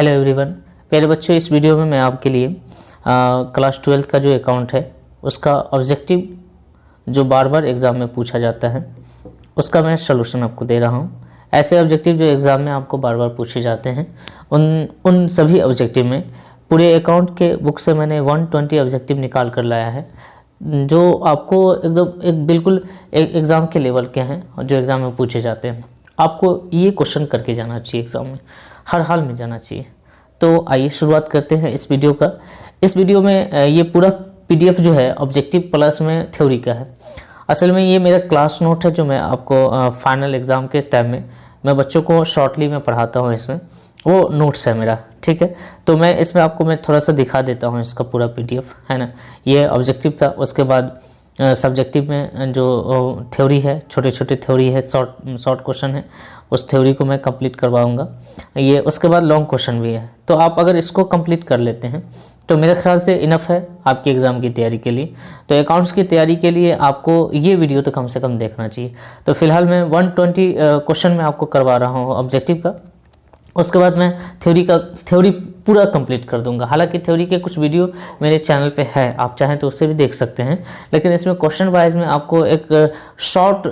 Hello everyone, प्यारे बच्चों, इस वीडियो में मैं आपके लिए क्लास 12 का जो अकाउंट है उसका ऑब्जेक्टिव जो बार बार एग्ज़ाम में पूछा जाता है उसका मैं सलूशन आपको दे रहा हूँ। ऐसे ऑब्जेक्टिव जो एग्ज़ाम में आपको बार बार पूछे जाते हैं उन सभी ऑब्जेक्टिव में पूरे अकाउंट के बुक से मैंने 120 ऑब्जेक्टिव निकाल कर लाया है जो आपको एकदम एक बिल्कुल एक एग्ज़ाम के लेवल के हैं और जो एग्ज़ाम में पूछे जाते हैं। आपको ये क्वेश्चन करके जाना चाहिए, एग्ज़ाम में हर हाल में जाना चाहिए। तो आइए शुरुआत करते हैं इस वीडियो का। इस वीडियो में ये पूरा पीडीएफ जो है ऑब्जेक्टिव प्लस में थ्योरी का है। असल में ये मेरा क्लास नोट है जो मैं आपको फाइनल एग्ज़ाम के टाइम में मैं बच्चों को शॉर्टली में पढ़ाता हूँ, इसमें वो नोट्स है मेरा, ठीक है। तो मैं इसमें आपको मैं थोड़ा सा दिखा देता हूँ इसका पूरा पीडीएफ, है ना। ये ऑब्जेक्टिव था, उसके बाद सब्जेक्टिव में जो थ्योरी है, छोटे छोटे थ्योरी है, शॉर्ट क्वेश्चन है, उस थ्योरी को मैं कंप्लीट करवाऊंगा। ये उसके बाद लॉन्ग क्वेश्चन भी है। तो आप अगर इसको कंप्लीट कर लेते हैं तो मेरे ख्याल से इनफ है आपकी एग्ज़ाम की तैयारी के लिए। तो अकाउंट्स की तैयारी के लिए आपको ये वीडियो तो कम से कम देखना चाहिए। तो फिलहाल मैं 120 क्वेश्चन में आपको करवा रहा हूँ ऑब्जेक्टिव का। उसके बाद मैं थ्योरी पूरा कंप्लीट कर दूंगा। हालांकि थ्योरी के कुछ वीडियो मेरे चैनल पे है, आप चाहें तो उससे भी देख सकते हैं, लेकिन इसमें क्वेश्चन वाइज में आपको एक शॉर्ट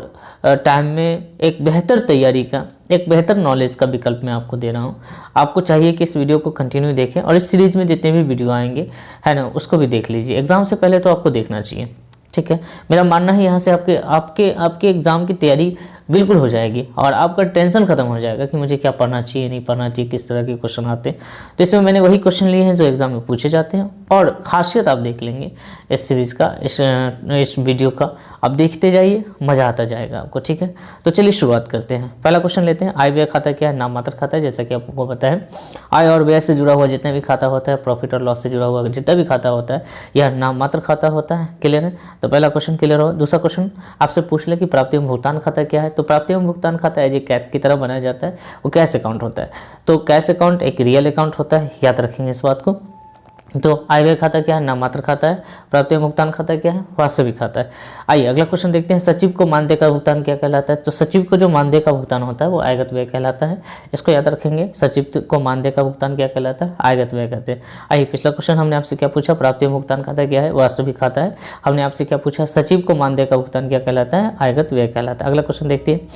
टाइम में एक बेहतर तैयारी का, एक बेहतर नॉलेज का विकल्प मैं आपको दे रहा हूं। आपको चाहिए कि इस वीडियो को कंटिन्यू देखें और इस सीरीज़ में जितने भी वीडियो आएंगे, है ना, उसको भी देख लीजिए। एग्ज़ाम से पहले तो आपको देखना चाहिए, ठीक है। मेरा मानना है यहाँ से आपके एग्ज़ाम की तैयारी बिल्कुल हो जाएगी और आपका टेंशन खत्म हो जाएगा कि मुझे क्या पढ़ना चाहिए, नहीं पढ़ना चाहिए, किस तरह के क्वेश्चन आते हैं। तो इसमें मैंने वही क्वेश्चन लिए हैं जो एग्ज़ाम में पूछे जाते हैं और ख़ासियत आप देख लेंगे इस सीरीज़ का, इस वीडियो का। आप देखते जाइए, मज़ा आता जाएगा आपको, ठीक है। तो चलिए शुरुआत करते हैं। पहला क्वेश्चन लेते हैं। आय व्यय खाता क्या है? नाम मात्र खाता है, जैसा कि आपको पता है। आय और व्यय से जुड़ा हुआ जितना भी खाता होता है, प्रॉफिट और लॉस से जुड़ा हुआ जितना भी खाता होता है, यह नाम मात्र खाता होता है। क्लियर है? तो पहला क्वेश्चन क्लियर हो। दूसरा क्वेश्न आपसे पूछ ले कि प्राप्ति एवं भुगतान खाता क्या है? तो प्राप्ति एवं भुगतान खाता है जो कैश की तरह बनाया जाता है, वो कैश अकाउंट होता है। तो कैश अकाउंट एक रियल अकाउंट होता है, याद रखेंगे इस बात को। तो आय व्यय खाता क्या है? नाम मात्र खाता है। प्राप्ति एवं भुगतान खाता क्या है? वास्तविक खाता है। आइए अगला क्वेश्चन देखते हैं। सचिव को मानदेय का भुगतान क्या कहलाता है? तो सचिव को जो मानदेय का भुगतान होता है वो आयगत व्यय कहलाता है। इसको याद रखेंगे। सचिव को मानदेय का भुगतान क्या कहलाता है? आयगत व्यय कहते हैं। आइए पिछला क्वेश्चन हमने आपसे क्या पूछा? प्राप्ति एवं भुगतान खाता क्या है? वास्तविक खाता है। हमने आपसे क्या पूछा? सचिव को मानदेय का भुगतान क्या कहलाता है? आयगत व्यय कहलाता है। अगला क्वेश्चन देखते हैं।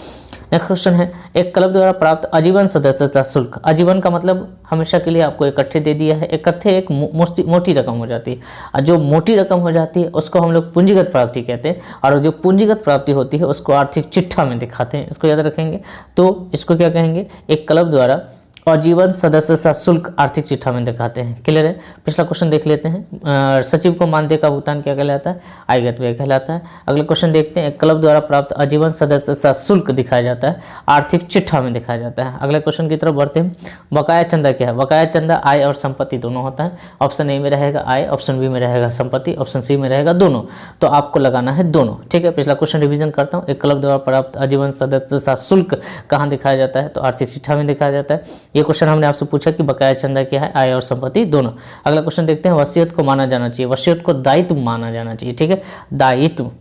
नेक्स्ट क्वेश्चन है, एक क्लब द्वारा प्राप्त आजीवन सदस्यता शुल्क। आजीवन का मतलब हमेशा के लिए आपको इकट्ठे दे दिया है। इकट्ठे एक मोटी रकम हो जाती है और जो मोटी रकम हो जाती है उसको हम लोग पूंजीगत प्राप्ति कहते हैं और जो पूंजीगत प्राप्ति होती है उसको आर्थिक चिट्ठा में दिखाते हैं। इसको याद रखेंगे। तो इसको क्या कहेंगे? एक क्लब द्वारा आजीवन सदस्यता शुल्क आर्थिक चिट्ठा में दिखाते हैं। क्लियर है? पिछला क्वेश्चन देख लेते हैं। सचिव को मानदेय का भुगतान क्या कहलाता है? आयगत व्यय कहलाता है। अगला क्वेश्चन देखते हैं। क्लब द्वारा प्राप्त आजीवन सदस्यता शुल्क दिखाया जाता है, आर्थिक चिट्ठा में दिखाया जाता है। अगले क्वेश्चन की तरफ बढ़ते हैं। बकाया चंदा क्या है? बकाया चंदा आय और संपत्ति दोनों होता है। ऑप्शन ए में रहेगा आय, ऑप्शन बी में रहेगा संपत्ति, ऑप्शन सी में रहेगा दोनों। तो आपको लगाना है दोनों, ठीक है। पिछला क्वेश्चन रिविजन करता हूँ। एक क्लब द्वारा प्राप्त आजीवन सदस्यता शुल्क कहाँ दिखाया जाता है? तो आर्थिक चिट्ठा में दिखाया जाता है। ये क्वेश्चन हमने आपसे पूछा कि बकाया चंदा क्या है? आय और संपत्ति दोनों। अगला क्वेश्चन देखते हैं। वसीयत को माना जाना चाहिए। वसीयत को दायित्व माना जाना चाहिए, ठीक है। दायित्व,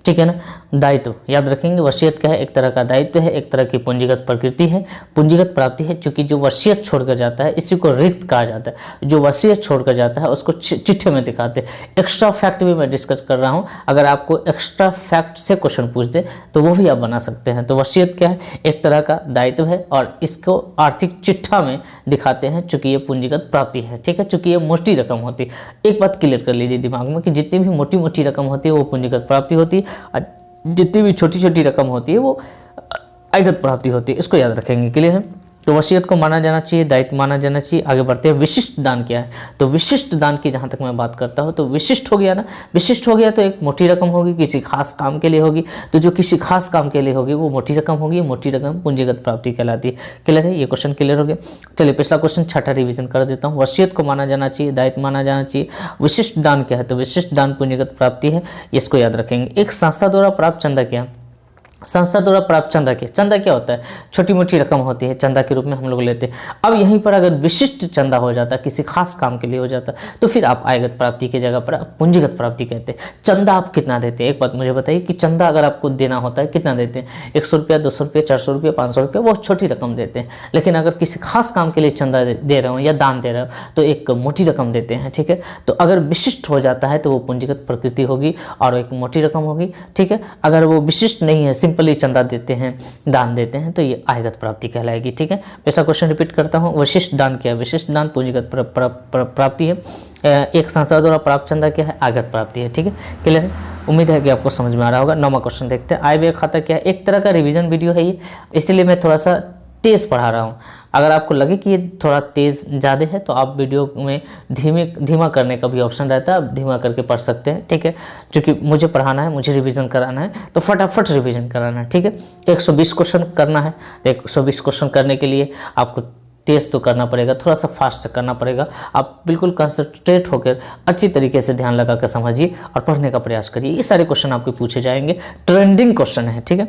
ठीक है ना, दायित्व याद रखेंगे। वसीयत क्या है? एक तरह का दायित्व है, एक तरह की पूंजीगत प्रकृति है, पूंजीगत प्राप्ति है। चूंकि जो वसीयत छोड़कर जाता है इसी को रिक्त कहा जाता है। जो वसीयत छोड़कर जाता है उसको चिट्ठे में दिखाते हैं। एक्स्ट्रा फैक्ट भी मैं डिस्कस कर रहा हूँ। अगर आपको एक्स्ट्रा फैक्ट से क्वेश्चन पूछ दे तो वो भी आप बना सकते हैं। तो वसीयत क्या है? एक तरह का दायित्व है और इसको आर्थिक चिट्ठा में दिखाते हैं चूंकि ये पूंजीगत प्राप्ति है, ठीक है। चूंकि ये मोटी रकम होती है। एक बात क्लियर कर लीजिए दिमाग में कि जितनी भी मोटी मोटी रकम होती है वो पूंजीगत प्राप्ति होती है, जितनी भी छोटी छोटी रकम होती है वो आयगत प्राप्ति होती है। इसको याद रखेंगे। क्लियर है? तो वसीयत को माना जाना चाहिए, दायित्व माना जाना चाहिए। आगे बढ़ते हैं। विशिष्ट दान क्या है? तो विशिष्ट दान की जहाँ तक मैं बात करता हूँ तो विशिष्ट हो गया ना, विशिष्ट हो गया तो एक मोटी रकम होगी, किसी खास काम के लिए होगी। तो जो किसी खास काम के लिए होगी वो मोटी रकम होगी। मोटी रकम पूंजीगत प्राप्ति कहलाती है। क्लियर है? ये क्वेश्चन क्लियर हो गया। चलिए पिछला क्वेश्चन छठा रिविजन कर देता हूँ। वसीयत को माना जाना चाहिए, दायित्व माना जाना चाहिए। विशिष्ट दान क्या है? तो विशिष्ट दान पूंजीगत प्राप्ति है। इसको याद रखेंगे। एक संस्था द्वारा प्राप्त चंदा क्या है? संस्था द्वारा प्राप्त चंदा के, चंदा क्या होता है, छोटी मोटी रकम होती है, चंदा के रूप में हम लोग लेते हैं। अब यहीं पर अगर विशिष्ट चंदा हो जाता, किसी खास काम के लिए हो जाता, तो फिर आप आयगत प्राप्ति की जगह पर पूंजीगत प्राप्ति कहते हैं। चंदा आप कितना देते हैं, एक बात मुझे बताइए कि चंदा अगर आपको देना होता है कितना देते हैं, 100 रुपया, 200 रुपया, 400 रुपया, 500 रुपया, बहुत छोटी रकम देते हैं। लेकिन अगर किसी खास काम के लिए चंदा दे रहे हो या दान दे रहे हो तो एक मोटी रकम देते हैं, ठीक है। तो अगर विशिष्ट हो जाता है तो वो पूंजीगत प्रकृति होगी और एक मोटी रकम होगी, ठीक है। अगर वो विशिष्ट नहीं है, सिंपली चंदा देते हैं, दान देते हैं, तो ये आयगत प्राप्ति कहलाएगी, ठीक है। ऐसा क्वेश्चन रिपीट करता हूँ, विशिष्ट दान क्या है, विशिष्ट दान पूंजीगत प्राप्ति है, एक संस्था द्वारा प्राप्त चंदा क्या है, आयगत प्राप्ति है, ठीक है। क्लियर है, उम्मीद है कि आपको समझ में आ रहा होगा। 9वां क्वेश्चन देखते हैं, आय व्यय खाता क्या है। एक तरह का रिवीजन वीडियो है ये, इसलिए मैं थोड़ा सा तेज़ पढ़ा रहा हूँ। अगर आपको लगे कि ये थोड़ा तेज़ ज़्यादा है तो आप वीडियो में धीमा करने का भी ऑप्शन रहता है, आप धीमा करके पढ़ सकते हैं, ठीक है। क्योंकि मुझे पढ़ाना है, मुझे रिवीजन कराना है, तो फटाफट रिवीजन कराना है, ठीक है। 120 क्वेश्चन करना है, तो 120 क्वेश्चन करने के लिए आपको तेज़ तो करना पड़ेगा, थोड़ा सा फास्ट करना पड़ेगा। आप बिल्कुल कंसंट्रेट होकर अच्छी तरीके से ध्यान लगा कर समझिए और पढ़ने का प्रयास करिए। ये सारे क्वेश्चन आपके पूछे जाएंगे, ट्रेंडिंग क्वेश्चन है, ठीक है।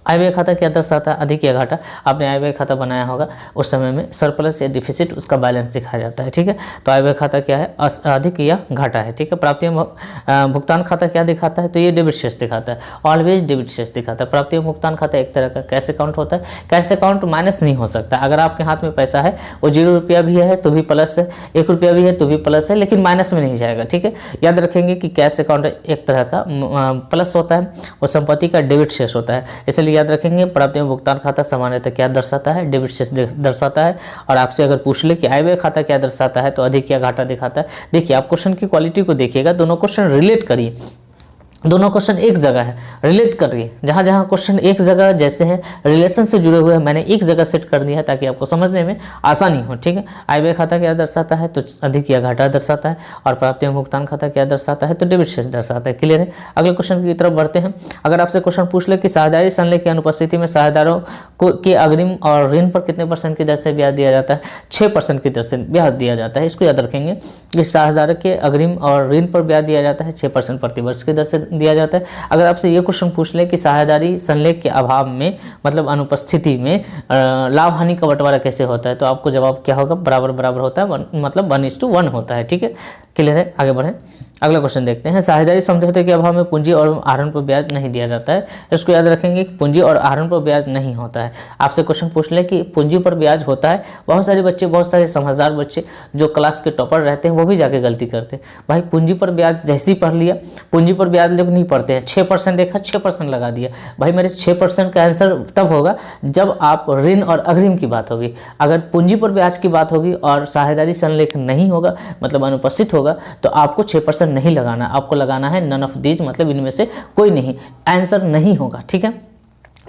आय व्यय खाता क्या दर्शाता है, अधिक या घाटा। आपने आय व्यय खाता बनाया होगा, उस समय में सरप्लस या डिफिसिट, उसका बैलेंस दिखाया जाता है, ठीक है। तो आय व्यय खाता क्या है, अधिक या घाटा है, ठीक है। प्राप्ति भुगतान खाता क्या दिखाता है, तो ये डेबिट शेष दिखाता है, ऑलवेज डेबिट शेष दिखाता है। प्राप्ति भुगतान खाता एक तरह का कैश अकाउंट होता है, कैश अकाउंट माइनस नहीं हो सकता। अगर आपके हाथ में पैसा है, वो 0 रुपया भी है तो भी प्लस है, 1 रुपया भी है तो भी प्लस है, लेकिन माइनस में नहीं जाएगा, ठीक है। याद रखेंगे कि कैश अकाउंट एक तरह का प्लस होता है, वो संपत्ति का डेबिट शेष होता है, इसलिए याद रखेंगे। प्राप्ति में भुगतान खाता सामान्यतः क्या दर्शाता है, डेबिट शेष दर्शाता है। और आपसे अगर पूछ ले कि आय व्यय खाता क्या दर्शाता है, तो अधिक या घाटा दिखाता है। देखिए, आप क्वेश्चन की क्वालिटी को देखिएगा, दोनों क्वेश्चन रिलेट करिए, दोनों क्वेश्चन एक जगह है, रिलेट कर रही है। जहाँ जहाँ क्वेश्चन एक जगह जैसे है, रिलेशन से जुड़े हुए हैं, मैंने एक जगह सेट कर दिया है ताकि आपको समझने में आसानी हो, ठीक है। आय व्यय खाता क्या दर्शाता है, तो अधिक या घाटा दर्शाता है। और प्राप्ति में भुगतान खाता क्या दर्शाता है, तो डेबिट शेष दर्शाता है। क्लियर है, अगले क्वेश्चन की तरफ बढ़ते हैं। अगर आपसे क्वेश्चन पूछ ले कि साझेदारी संलेख की अनुपस्थिति में साझेदारों को के अग्रिम और ऋण पर कितने % की दर से ब्याज दिया जाता है, 6% की दर से ब्याज दिया जाता है। इसको याद रखेंगे कि साझेदार के अग्रिम और ऋण पर ब्याज दिया जाता है 6% प्रतिवर्ष की दर से दिया जाता है। अगर आपसे ये क्वेश्चन पूछ ले कि साझेदारी संलेख के अभाव में, मतलब अनुपस्थिति में लाभ हानि का बंटवारा कैसे होता है, तो आपको जवाब क्या होगा, बराबर बराबर होता है, मतलब 1:1 होता है, ठीक है। क्लियर है, आगे बढ़ें। अगला क्वेश्चन देखते हैं, साझेदारी समझौते के अभाव में पूंजी और आहरण पर ब्याज नहीं दिया जाता है। इसको याद रखेंगे कि पूंजी और आहरण पर ब्याज नहीं होता है। आपसे क्वेश्चन पूछ ले कि पूंजी पर ब्याज होता है, बहुत सारे बच्चे, बहुत सारे समझदार बच्चे जो क्लास के टॉपर रहते हैं वो भी जाके गलती करते हैं। भाई पूंजी पर ब्याज जैसे ही पढ़ लिया, पूंजी पर ब्याज लोग नहीं पढ़ते हैं, 6% देखा 6% लगा दिया। भाई मेरे 6% का आंसर तब होगा जब आप ऋण और अग्रिम की बात होगी। अगर पूंजी पर ब्याज की बात होगी और साझेदारी संलेख नहीं होगा, मतलब अनुपस्थित होगा, तो आपको 6% नहीं लगाना, आपको लगाना है नन ऑफ दीज, मतलब इनमें से कोई नहीं, आंसर नहीं होगा, ठीक है।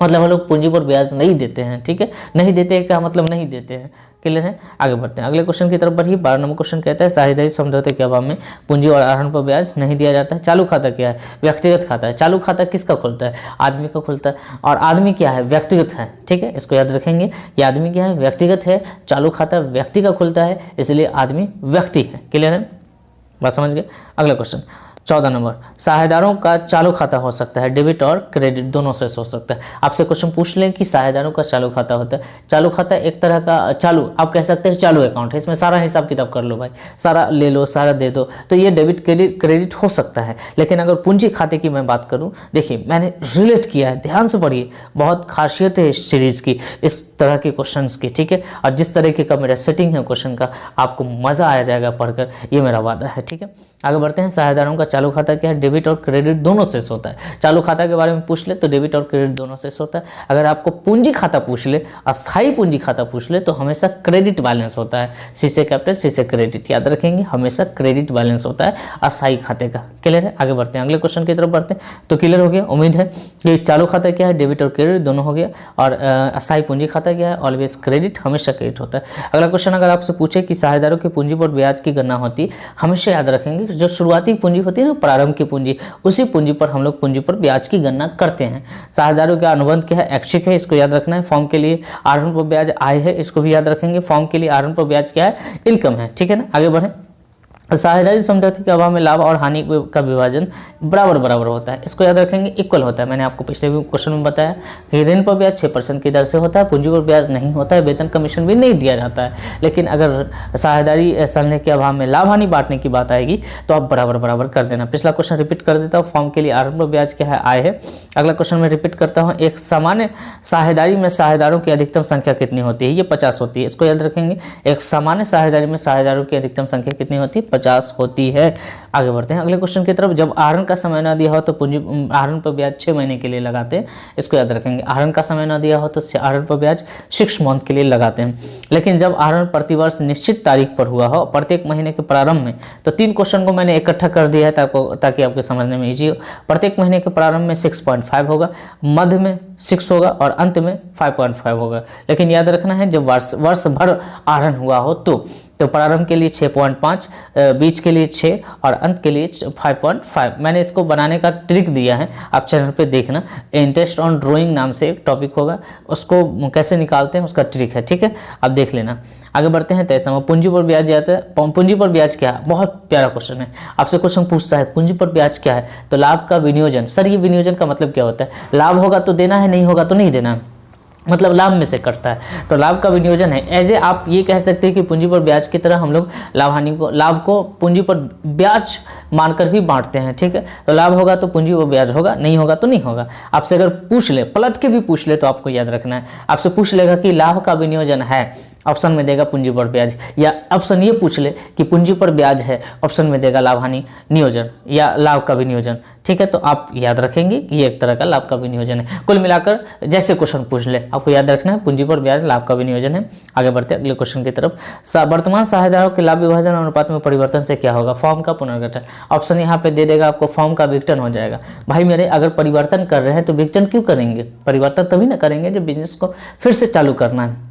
मतलब हम लोग पूंजी पर ब्याज नहीं देते हैं, ठीक है। नहीं देते हैं क्या मतलब, नहीं देते हैं। क्लियर है, आगे बढ़ते हैं। अगले क्वेश्चन की तरफ बढ़िए। 12 नंबर क्वेश्चन कहता है, साझेदारी समझौते के अभाव में पूंजी और आहरण पर ब्याज नहीं दिया जाता है। चालू खाता क्या है, व्यक्तिगत खाता है। चालू खाता किसका खुलता है, आदमी का खुलता है, और आदमी क्या है, व्यक्तिगत है, ठीक है। इसको याद रखेंगे कि आदमी क्या है, व्यक्तिगत है, चालू खाता व्यक्ति का खुलता है, इसलिए आदमी व्यक्ति है। क्लियर है, बात समझ गए। अगला क्वेश्चन 14 नंबर, साझेदारों का चालू खाता हो सकता है, डेबिट और क्रेडिट दोनों से हो सकता है। आपसे क्वेश्चन पूछ लें कि साझेदारों का चालू खाता होता है। चालू खाता एक तरह का चालू, आप कह सकते हैं चालू अकाउंट है, इसमें सारा हिसाब किताब कर लो भाई, सारा ले लो, सारा दे दो, तो ये डेबिट क्रेडिट हो सकता है। लेकिन अगर पूंजी खाते की मैं बात करूँ, देखिए मैंने रिलेट किया है, ध्यान से पढ़िए, बहुत खासियत है इस सीरीज़ की, इस तरह के क्वेश्चन की, ठीक है। और जिस तरीके का मेरा सेटिंग है क्वेश्चन का, आपको मज़ा आ जाएगा पढ़कर, ये मेरा वादा है, ठीक है। आगे बढ़ते हैं। साझेदारों का चालू खाता क्या है, डेबिट और क्रेडिट दोनों से होता है। चालू खाता के बारे में पूछ ले तो डेबिट और क्रेडिट दोनों से होता है। अगर आपको पूंजी खाता पूछ ले, अस्थाई पूंजी खाता पूछ ले, तो हमेशा क्रेडिट बैलेंस होता है, सी से कैपिटल सी से क्रेडिट, याद रखेंगे हमेशा क्रेडिट बैलेंस होता है अस्थाई खाते का। क्लियर है, आगे बढ़ते हैं। अगले क्वेश्चन की तरफ बढ़ते हैं। तो क्लियर हो गया, उम्मीद है कि चालू खाता क्या है, डेबिट और क्रेडिट दोनों हो गया, और अस्थाई पूंजी खाता क्या है, ऑलवेज क्रेडिट, हमेशा क्रेडिट होता है। अगला क्वेश्चन अगर आपसे पूछे कि साझेदारों की पूंजी पर ब्याज की गणना होती है, हमेशा याद रखेंगे जो शुरुआती पूंजी होती है ना, प्रारंभ की पूंजी, उसी पूंजी पर हम लोग पूंजी पर ब्याज की गणना करते हैं। साझेदारों का अनुबंध क्या है, ऐच्छिक है, इसको याद रखना है। फॉर्म के लिए आहरण पर ब्याज आय है, इसको भी याद रखेंगे। फॉर्म के लिए आहरण पर ब्याज क्या है, इनकम है, ठीक है ना। आगे बढ़ें। साझेदारी समझौते के अभाव में लाभ और हानि का विभाजन बराबर बराबर होता है। इसको याद रखेंगे, इक्वल होता है। मैंने आपको पिछले भी क्वेश्चन में बताया कि ऋण पर ब्याज 6% की दर से होता है, पूंजी पर ब्याज नहीं होता है, वेतन कमीशन भी नहीं दिया जाता है। लेकिन अगर साझेदारी संलग्न के अभाव में लाभ हानि बांटने की बात आएगी तो आप बराबर बराबर कर देना। पिछला क्वेश्चन रिपीट कर देता हूँ, फॉर्म के लिए आरंभ पर ब्याज क्या है, आय है। अगला क्वेश्चन मैं रिपीट करता हूँ, एक सामान्य साझेदारी में साझेदारों की अधिकतम संख्या कितनी होती है, ये 50 होती है। इसको याद रखेंगे, एक सामान्य साझेदारी में साझेदारों की अधिकतम संख्या कितनी होती है, 50 होती है। आगे बढ़ते हैं अगले क्वेश्चन की तरफ। जब आहरण का समय न दिया हो तो पूंजी आहरण पर ब्याज 6 महीने के लिए लगाते हैं। इसको याद रखेंगे, आहरण का समय न दिया हो तो आहरण पर ब्याज 6 मंथ के लिए लगाते हैं। लेकिन जब आहरण प्रतिवर्ष निश्चित तारीख पर हुआ हो, प्रत्येक महीने के प्रारंभ में, तो 3 क्वेश्चन को मैंने इकट्ठा कर दिया है ताकि आपको समझने में ईजी हो। प्रत्येक महीने के प्रारंभ में 6.5 होगा, मध्य में 6 होगा और अंत में 5.5 होगा। लेकिन याद रखना है जब वर्ष भर आहरण हुआ हो तो प्रारंभ के लिए 6.5, बीच के लिए 6 और अंत के लिए 5.5। मैंने इसको बनाने का ट्रिक दिया है, आप चैनल पे देखना। इंटरेस्ट ऑन ड्राइंग नाम से एक टॉपिक होगा, उसको कैसे निकालते हैं उसका ट्रिक है, ठीक है, आप देख लेना। आगे बढ़ते हैं। तैसा पूंजी पर ब्याज जाता है। पूंजी पर ब्याज क्या है, बहुत प्यारा क्वेश्चन है। आपसे क्वेश्चन पूछता है पूंजी पर ब्याज क्या है, तो लाभ का विनियोजन। सर ये विनियोजन का मतलब क्या होता है, लाभ होगा तो देना है, नहीं होगा तो नहीं देना है, मतलब लाभ में से कटता है, तो लाभ का विनियोजन है। ऐसे आप ये कह सकते हैं कि पूंजी पर ब्याज की तरह हम लोग लाभ को पूंजी पर ब्याज मानकर भी बांटते हैं, ठीक है। तो लाभ होगा तो पूंजी पर ब्याज होगा, नहीं होगा तो नहीं होगा। आपसे अगर पूछ ले, पलट के भी पूछ ले, तो आपको याद रखना है, आपसे पूछ लेगा कि लाभ का विनियोजन है, ऑप्शन में देगा पूंजी पर ब्याज, या ऑप्शन ये पूछ ले कि पूंजी पर ब्याज है, ऑप्शन में देगा लाभ हानि नियोजन या लाभ का विनियोजन, ठीक है। तो आप याद रखेंगे कि ये एक तरह का लाभ का विनियोजन है। कुल मिलाकर जैसे क्वेश्चन पूछ ले आपको याद रखना है पूंजी पर ब्याज लाभ का विनियोजन है। आगे बढ़ते हैं अगले क्वेश्चन की तरफ। वर्तमान साझेदारों के लाभ विभाजन अनुपात में परिवर्तन से क्या होगा, फॉर्म का पुनर्गठन। ऑप्शन यहाँ पे दे देगा आपको, फॉर्म का विघटन हो जाएगा। भाई मेरे अगर परिवर्तन कर रहे हैं तो विघटन क्यों करेंगे, परिवर्तन तभी ना करेंगे जब बिजनेस को फिर से चालू करना है।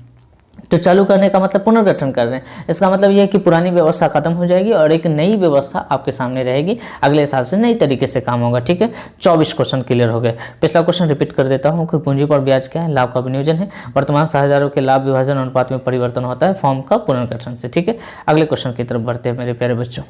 तो चालू करने का मतलब पुनर्गठन कर रहे हैं, इसका मतलब यह है कि पुरानी व्यवस्था खत्म हो जाएगी और एक नई व्यवस्था आपके सामने रहेगी, अगले साल से नई तरीके से काम होगा, ठीक है। 24 क्वेश्चन क्लियर हो गए। पिछला क्वेश्चन रिपीट कर देता हूं कि पूंजी पर ब्याज क्या है, लाभ का विनियोजन है। वर्तमान साझेदारों के लाभ विभाजन अनुपात में परिवर्तन होता है फॉर्म का पुनर्गठन से, ठीक है। अगले क्वेश्चन की तरफ बढ़ते हैं मेरे प्यारे बच्चों।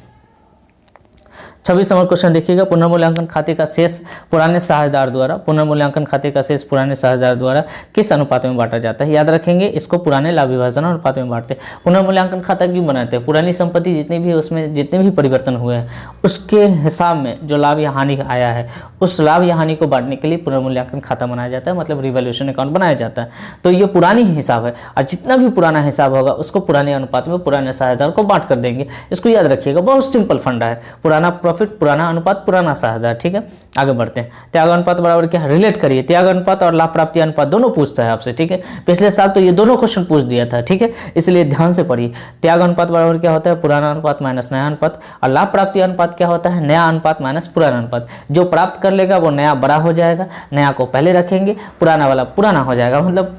26 नंबर क्वेश्चन देखिएगा, पुनर्मूल्यांकन खाते का शेष पुराने साझेदार द्वारा, पुनर्मूल्यांकन खाते का शेष पुराने साझेदार द्वारा किस अनुपात में बांटा जाता है। याद रखेंगे इसको पुराने लाभ विभाजन अनुपात में बांटते हैं। पुनर्मूल्यांकन खाता क्यों बनाते हैं, पुरानी संपत्ति जितनी भी उसमें जितने भी परिवर्तन हुए हैं उसके हिसाब में जो लाभ या हानि आया है उस लाभ या हानि को बांटने के लिए पुनर्मूल्यांकन खाता बनाया जाता है, मतलब रिवैल्यूएशन अकाउंट बनाया जाता है। तो ये पुरानी हिसाब है और जितना भी पुराना हिसाब होगा उसको पुराने अनुपात में पुराने साझेदार को बांट कर देंगे। इसको याद रखिएगा, बहुत सिंपल फंडा है, पुराना प्रॉफिट पुराना अनुपात पुराना साझेदार, ठीक है। आगे बढ़ते हैं। त्याग अनुपात बराबर क्या है, रिलेट करिए, त्याग अनुपात और लाभ प्राप्ति अनुपात दोनों पूछता है आपसे, ठीक है। पिछले साल तो ये दोनों क्वेश्चन पूछ दिया था, ठीक है, इसलिए ध्यान से पढ़िए। त्याग अनुपात बराबर क्या होता है, पुराना अनुपात माइनस नया अनुपात, और लाभ प्राप्ति अनुपात क्या होता है, नया अनुपात माइनस पुराना अनुपात। जो प्राप्त कर लेगा वो नया बड़ा हो जाएगा, नया को पहले रखेंगे, पुराना वाला पुराना हो जाएगा, मतलब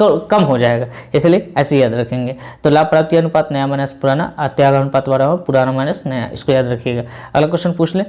कम हो जाएगा, इसलिए ऐसे याद रखेंगे। तो लाभ प्राप्ति अनुपात नया माइनस पुराना, और त्याग अनुपात बराबर पुराना माइनस नया, इसको याद रखिएगा। अगला क्वेश्चन पूछ ले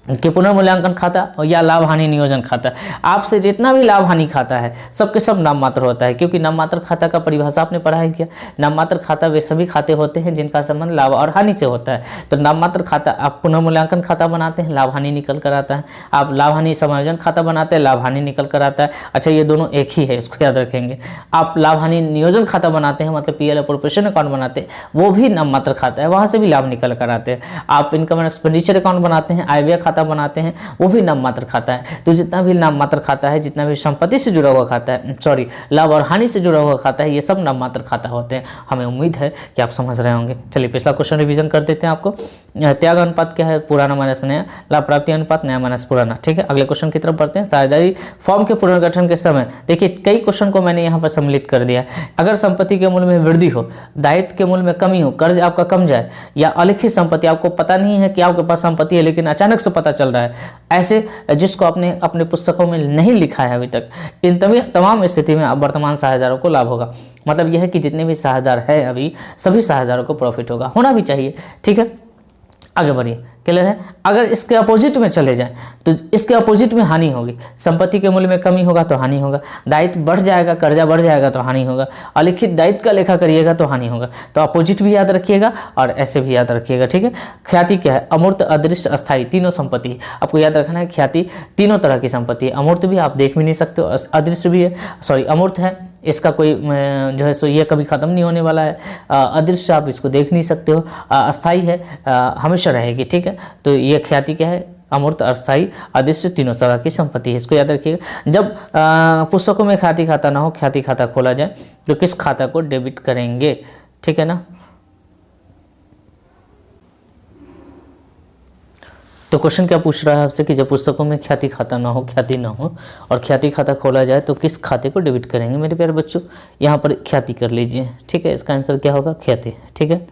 कि पुनर्मूल्यांकन खाता या लाभ हानि नियोजन खाता, आपसे जितना भी लाभ हानि खाता है सबके सब नाम मात्र होता है, क्योंकि नाम मात्र खाता का परिभाषा आपने पढ़ा है क्या। नाम मात्र खाता वे सभी खाते होते हैं जिनका संबंध लाभ और हानि से होता है। तो नाम मात्र खाता, आप पुनर्मूल्यांकन खाता बनाते हैं, लाभ हानि निकल कर आता है। आप लाभ हानि समायोजन खाता बनाते हैं, लाभ हानि निकल कर आता है। अच्छा, ये दोनों एक ही है, इसको याद रखेंगे। आप लाभ हानि नियोजन खाता बनाते हैं, मतलब पीएल अप्रोप्रिएशन अकाउंट बनाते हैं, वो भी नाम मात्र खाता है, वहाँ से भी लाभ निकल कर आते हैं। आप इनकम एंड एक्सपेंडिचर अकाउंट बनाते हैं, आय व्यय बनाते हैं, वो भी नाम मात्र खाता है। तो जितना भी नाम मात्र खाता है, जितना भी संपत्ति से जुड़ा हुआ खाता है, सॉरी लाभ और हानि से जुड़ा हुआ खाता है, ये सब नाम मात्र खाता होते हैं। हमें उम्मीद है कि आप समझ रहे होंगे। चलिए पिछला क्वेश्चन रिवीजन कर देते हैं आपको। त्याग अनुपात क्या है, पुराना माइनस नया, लाभ प्राप्ति अनुपात नया माइनस पुराना, ठीक है। अगले क्वेश्चन की तरफ बढ़ते हैं। साझेदारी फॉर्म के पुनर्गठन के समय देखिए कई क्वेश्चन को मैंने यहाँ पर सम्मिलित कर दिया। अगर संपत्ति के मूल्य में वृद्धि हो, दायित्व के मूल्य में कमी हो, कर्ज आपका कम जाए, या अलिखित संपत्ति, आपको पता नहीं है कि आपके पास संपत्ति है लेकिन अचानक से पता चल रहा है, ऐसे जिसको आपने अपने पुस्तकों में नहीं लिखा है अभी तक, इन तमाम स्थिति में अब वर्तमान साझेदारों को लाभ होगा। मतलब यह है कि जितने भी साझेदार हैं अभी सभी साझेदारों को प्रॉफिट होगा, होना भी चाहिए, ठीक है। आगे बढ़िए, क्लियर है। अगर इसके अपोजिट में चले जाएं तो इसके अपोजिट में हानि होगी, संपत्ति के मूल्य में कमी होगा तो हानि होगा, दायित्व बढ़ जाएगा, कर्जा बढ़ जाएगा तो हानि होगा, अलिखित दायित्व का लेखा करिएगा तो हानि होगा। तो अपोजिट भी याद रखिएगा और ऐसे भी याद रखिएगा, ठीक है। ख्याति क्या है? अमूर्त, अदृश्य, अस्थायी, तीनों संपत्ति आपको याद रखना है। ख्याति तीनों तरह की संपत्ति है, अमूर्त भी आप देख भी नहीं सकते हो, अदृश्य भी है, सॉरी अमूर्त है, इसका कोई जो है सो ये कभी ख़त्म नहीं होने वाला है, अदृश्य आप इसको देख नहीं सकते हो, अस्थाई है, हमेशा रहेगी, ठीक है। तो ये ख्याति क्या है? अमूर्त, अस्थाई, अदृश्य, तीनों तरह की संपत्ति है, इसको याद रखिएगा। जब पुस्तकों में ख्याति खाता ना हो, ख्याति खाता खोला जाए तो किस खाता को डेबिट करेंगे, ठीक है ना। तो क्वेश्चन क्या पूछ रहा है आपसे कि जब पुस्तकों में ख्याति खाता ना हो, ख्याति ना हो और ख्याति खाता खोला जाए तो किस खाते को डेबिट करेंगे। मेरे प्यारे बच्चों, यहाँ पर ख्याति कर लीजिए, ठीक है। इसका आंसर क्या होगा? ख्याति, ठीक है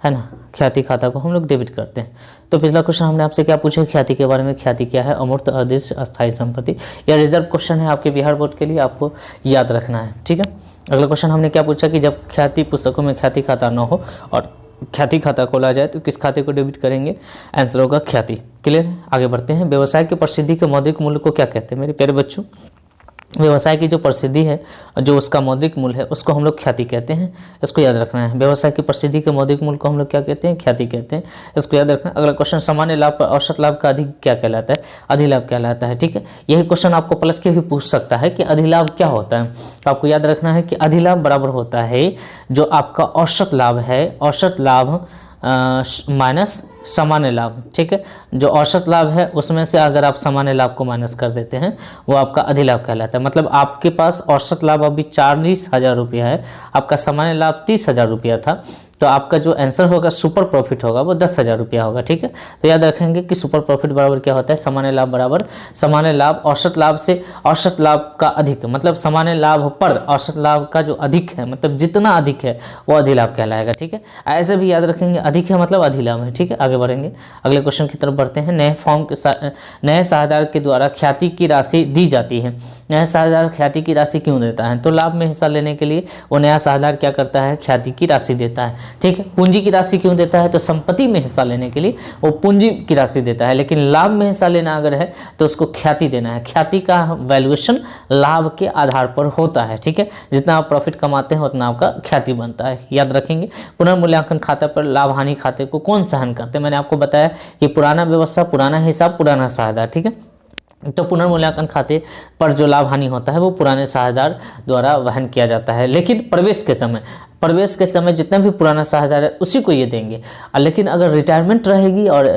ना। ख्याति खाता को हम लोग डेबिट करते हैं। तो पिछला क्वेश्चन हमने आपसे क्या पूछा? ख्याति के बारे में। ख्याति क्या है? अमूर्त, अदृश्य, अस्थायी संपत्ति। यह रिजर्व क्वेश्चन है आपके बिहार बोर्ड के लिए, आपको याद रखना है, ठीक है। अगला क्वेश्चन हमने क्या पूछा कि जब ख्याति पुस्तकों में ख्याति खाता ना हो और ख्याति खाता खोला जाए तो किस खाते को डेबिट करेंगे? आंसर होगा ख्याति, क्लियर है। आगे बढ़ते हैं। व्यवसाय की प्रसिद्धि के मौद्रिक मूल्य को क्या कहते हैं? मेरे प्यारे बच्चों, व्यवसाय की जो प्रसिद्धि है, जो उसका मौद्रिक मूल्य है, उसको हम लोग ख्याति कहते हैं, इसको याद रखना है। व्यवसाय की प्रसिद्धि के मौद्रिक मूल्य को हम लोग क्या कहते हैं? ख्याति कहते हैं, इसको याद रखना है। अगला क्वेश्चन, सामान्य लाभ पर औसत लाभ का अधिक क्या कहलाता है? अधिलाभ कहलाता है, ठीक है। यही क्वेश्चन आपको पलट के भी पूछ सकता है कि अधिलाभ क्या होता है। तो आपको याद रखना है कि अधिलाभ बराबर होता है जो आपका औसत लाभ है, औसत लाभ माइनस सामान्य लाभ, ठीक है। जो औसत लाभ है उसमें से अगर आप सामान्य लाभ को माइनस कर देते हैं वो आपका अधिलाभ कहलाता है। मतलब आपके पास औसत लाभ अभी 40,000 रुपया है, आपका सामान्य लाभ 30,000 रुपया था, तो आपका जो आंसर होगा सुपर प्रॉफिट होगा वो 10,000 रुपया होगा, ठीक है। तो याद रखेंगे कि सुपर प्रॉफिट बराबर क्या होता है? सामान्य लाभ बराबर सामान्य लाभ औसत लाभ से औसत लाभ का अधिक, मतलब सामान्य लाभ पर औसत लाभ का जो अधिक है, मतलब जितना अधिक है वो अधिलाभ कहलाएगा, ठीक है। ऐसे भी याद रखेंगे, अधिक है मतलब अधिलाभ है, ठीक है। आगे बढ़ेंगे, अगले क्वेश्चन की तरफ बढ़ते हैं। नए फॉर्म के नए साझेदार के द्वारा ख्याति की राशि दी जाती है। नया साझेदार ख्याति की राशि क्यों देता है? तो लाभ में हिस्सा लेने के लिए वो नया साझेदार क्या करता है? ख्याति की राशि देता है, ठीक है। पूंजी की राशि क्यों देता है? तो संपत्ति में हिस्सा लेने के लिए वो पूंजी की राशि देता है, लेकिन लाभ में हिस्सा लेना अगर है तो उसको ख्याति देना है। ख्याति का वैल्यूएशन लाभ के आधार पर होता है, ठीक है। जितना आप प्रॉफिट कमाते हैं उतना आपका ख्याति बनता है, याद रखेंगे। पुनर्मूल्यांकन खाता पर लाभ हानि खाते को कौन सहन करते हैं? मैंने आपको बताया कि पुराना व्यवस्था, पुराना हिसाब, पुराना साझेदार, ठीक है। तो पुनर्मूल्यांकन खाते पर जो लाभ हानि होता है वो पुराने साझेदार द्वारा वहन किया जाता है, लेकिन प्रवेश के समय जितना भी पुराना साझेदार है उसी को ये देंगे। लेकिन अगर रिटायरमेंट रहेगी और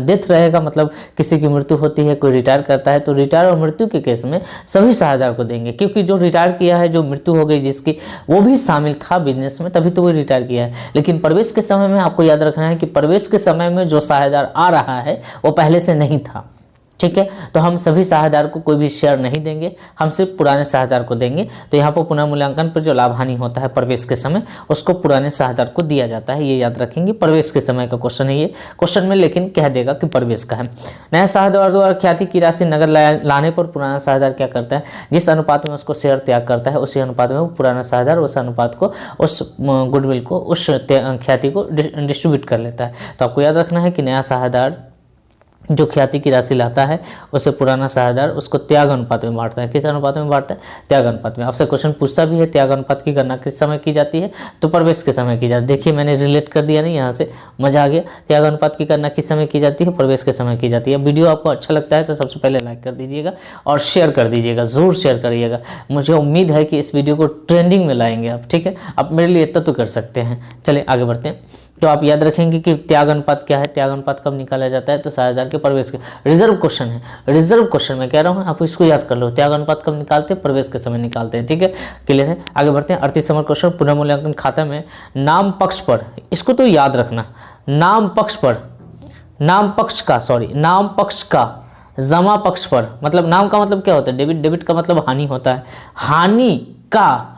डेथ रहेगा, मतलब किसी की मृत्यु होती है, कोई रिटायर करता है, तो रिटायर और मृत्यु के केस में सभी साझेदार को देंगे, क्योंकि जो रिटायर किया है, जो मृत्यु हो गई जिसकी, वो भी शामिल था बिजनेस में, तभी तो वो रिटायर किया है। लेकिन प्रवेश के समय में आपको याद रखना है कि प्रवेश के समय में जो साझेदार आ रहा है वो पहले से नहीं था, ठीक है। तो हम सभी साझेदार को कोई भी शेयर नहीं देंगे, हम सिर्फ पुराने साझेदार को देंगे। तो यहाँ पर पुनर्मूल्यांकन पर जो लाभ हानि होता है प्रवेश के समय, उसको पुराने साझेदार को दिया जाता है, ये याद रखेंगे। प्रवेश के समय का क्वेश्चन है ये क्वेश्चन में, लेकिन कह देगा कि प्रवेश का है। नया साझेदार द्वारा ख्याति की राशि नगद लाने पर पुराना साझेदार क्या करता है? जिस अनुपात में उसको शेयर त्याग करता है उसी अनुपात में वो पुराना साझेदार उस अनुपात को, उस गुडविल को, उस ख्याति को डिस्ट्रीब्यूट कर लेता है। तो आपको याद रखना है कि नया साझेदार जो ख्याति की राशि लाता है उसे पुराना साझेदार उसको त्याग अनुपात में बांटता है। किस अनुपात में बांटता है? त्याग अनुपात में। आपसे क्वेश्चन पूछता भी है त्याग अनुपात की गणना किस समय की जाती है? तो प्रवेश के समय की जाती है। देखिए मैंने रिलेट कर दिया नहीं, यहाँ से मजा आ गया। त्याग अनुपात की गणना किस समय की जाती है? प्रवेश के समय की जाती है। वीडियो आपको अच्छा लगता है तो सबसे पहले लाइक कर दीजिएगा और शेयर कर दीजिएगा, ज़रूर शेयर करिएगा। मुझे उम्मीद है कि इस वीडियो को ट्रेंडिंग में लाएंगे आप, ठीक है। आप मेरे लिए इतना तो कर सकते हैं। चलिए आगे बढ़ते हैं। तो आप याद रखेंगे कि त्याग अनुपात क्या है? त्याग अनुपात कब निकाला जाता है? तो साझेदार के प्रवेश के, रिजर्व क्वेश्चन है, रिजर्व क्वेश्चन मैं कह रहा हूँ, आप इसको याद कर लो। त्याग अनुपात कब निकालते हैं? प्रवेश के समय निकालते हैं, ठीक है, क्लियर है। आगे बढ़ते हैं। 38 नंबर क्वेश्चन, पुनर्मूल्यांकन खाता में नाम पक्ष पर, इसको तो याद रखना, नाम पक्ष पर, नाम पक्ष का जमा पक्ष पर, मतलब नाम का मतलब क्या होता है? डेबिट, डेबिट का मतलब हानि होता है, हानि का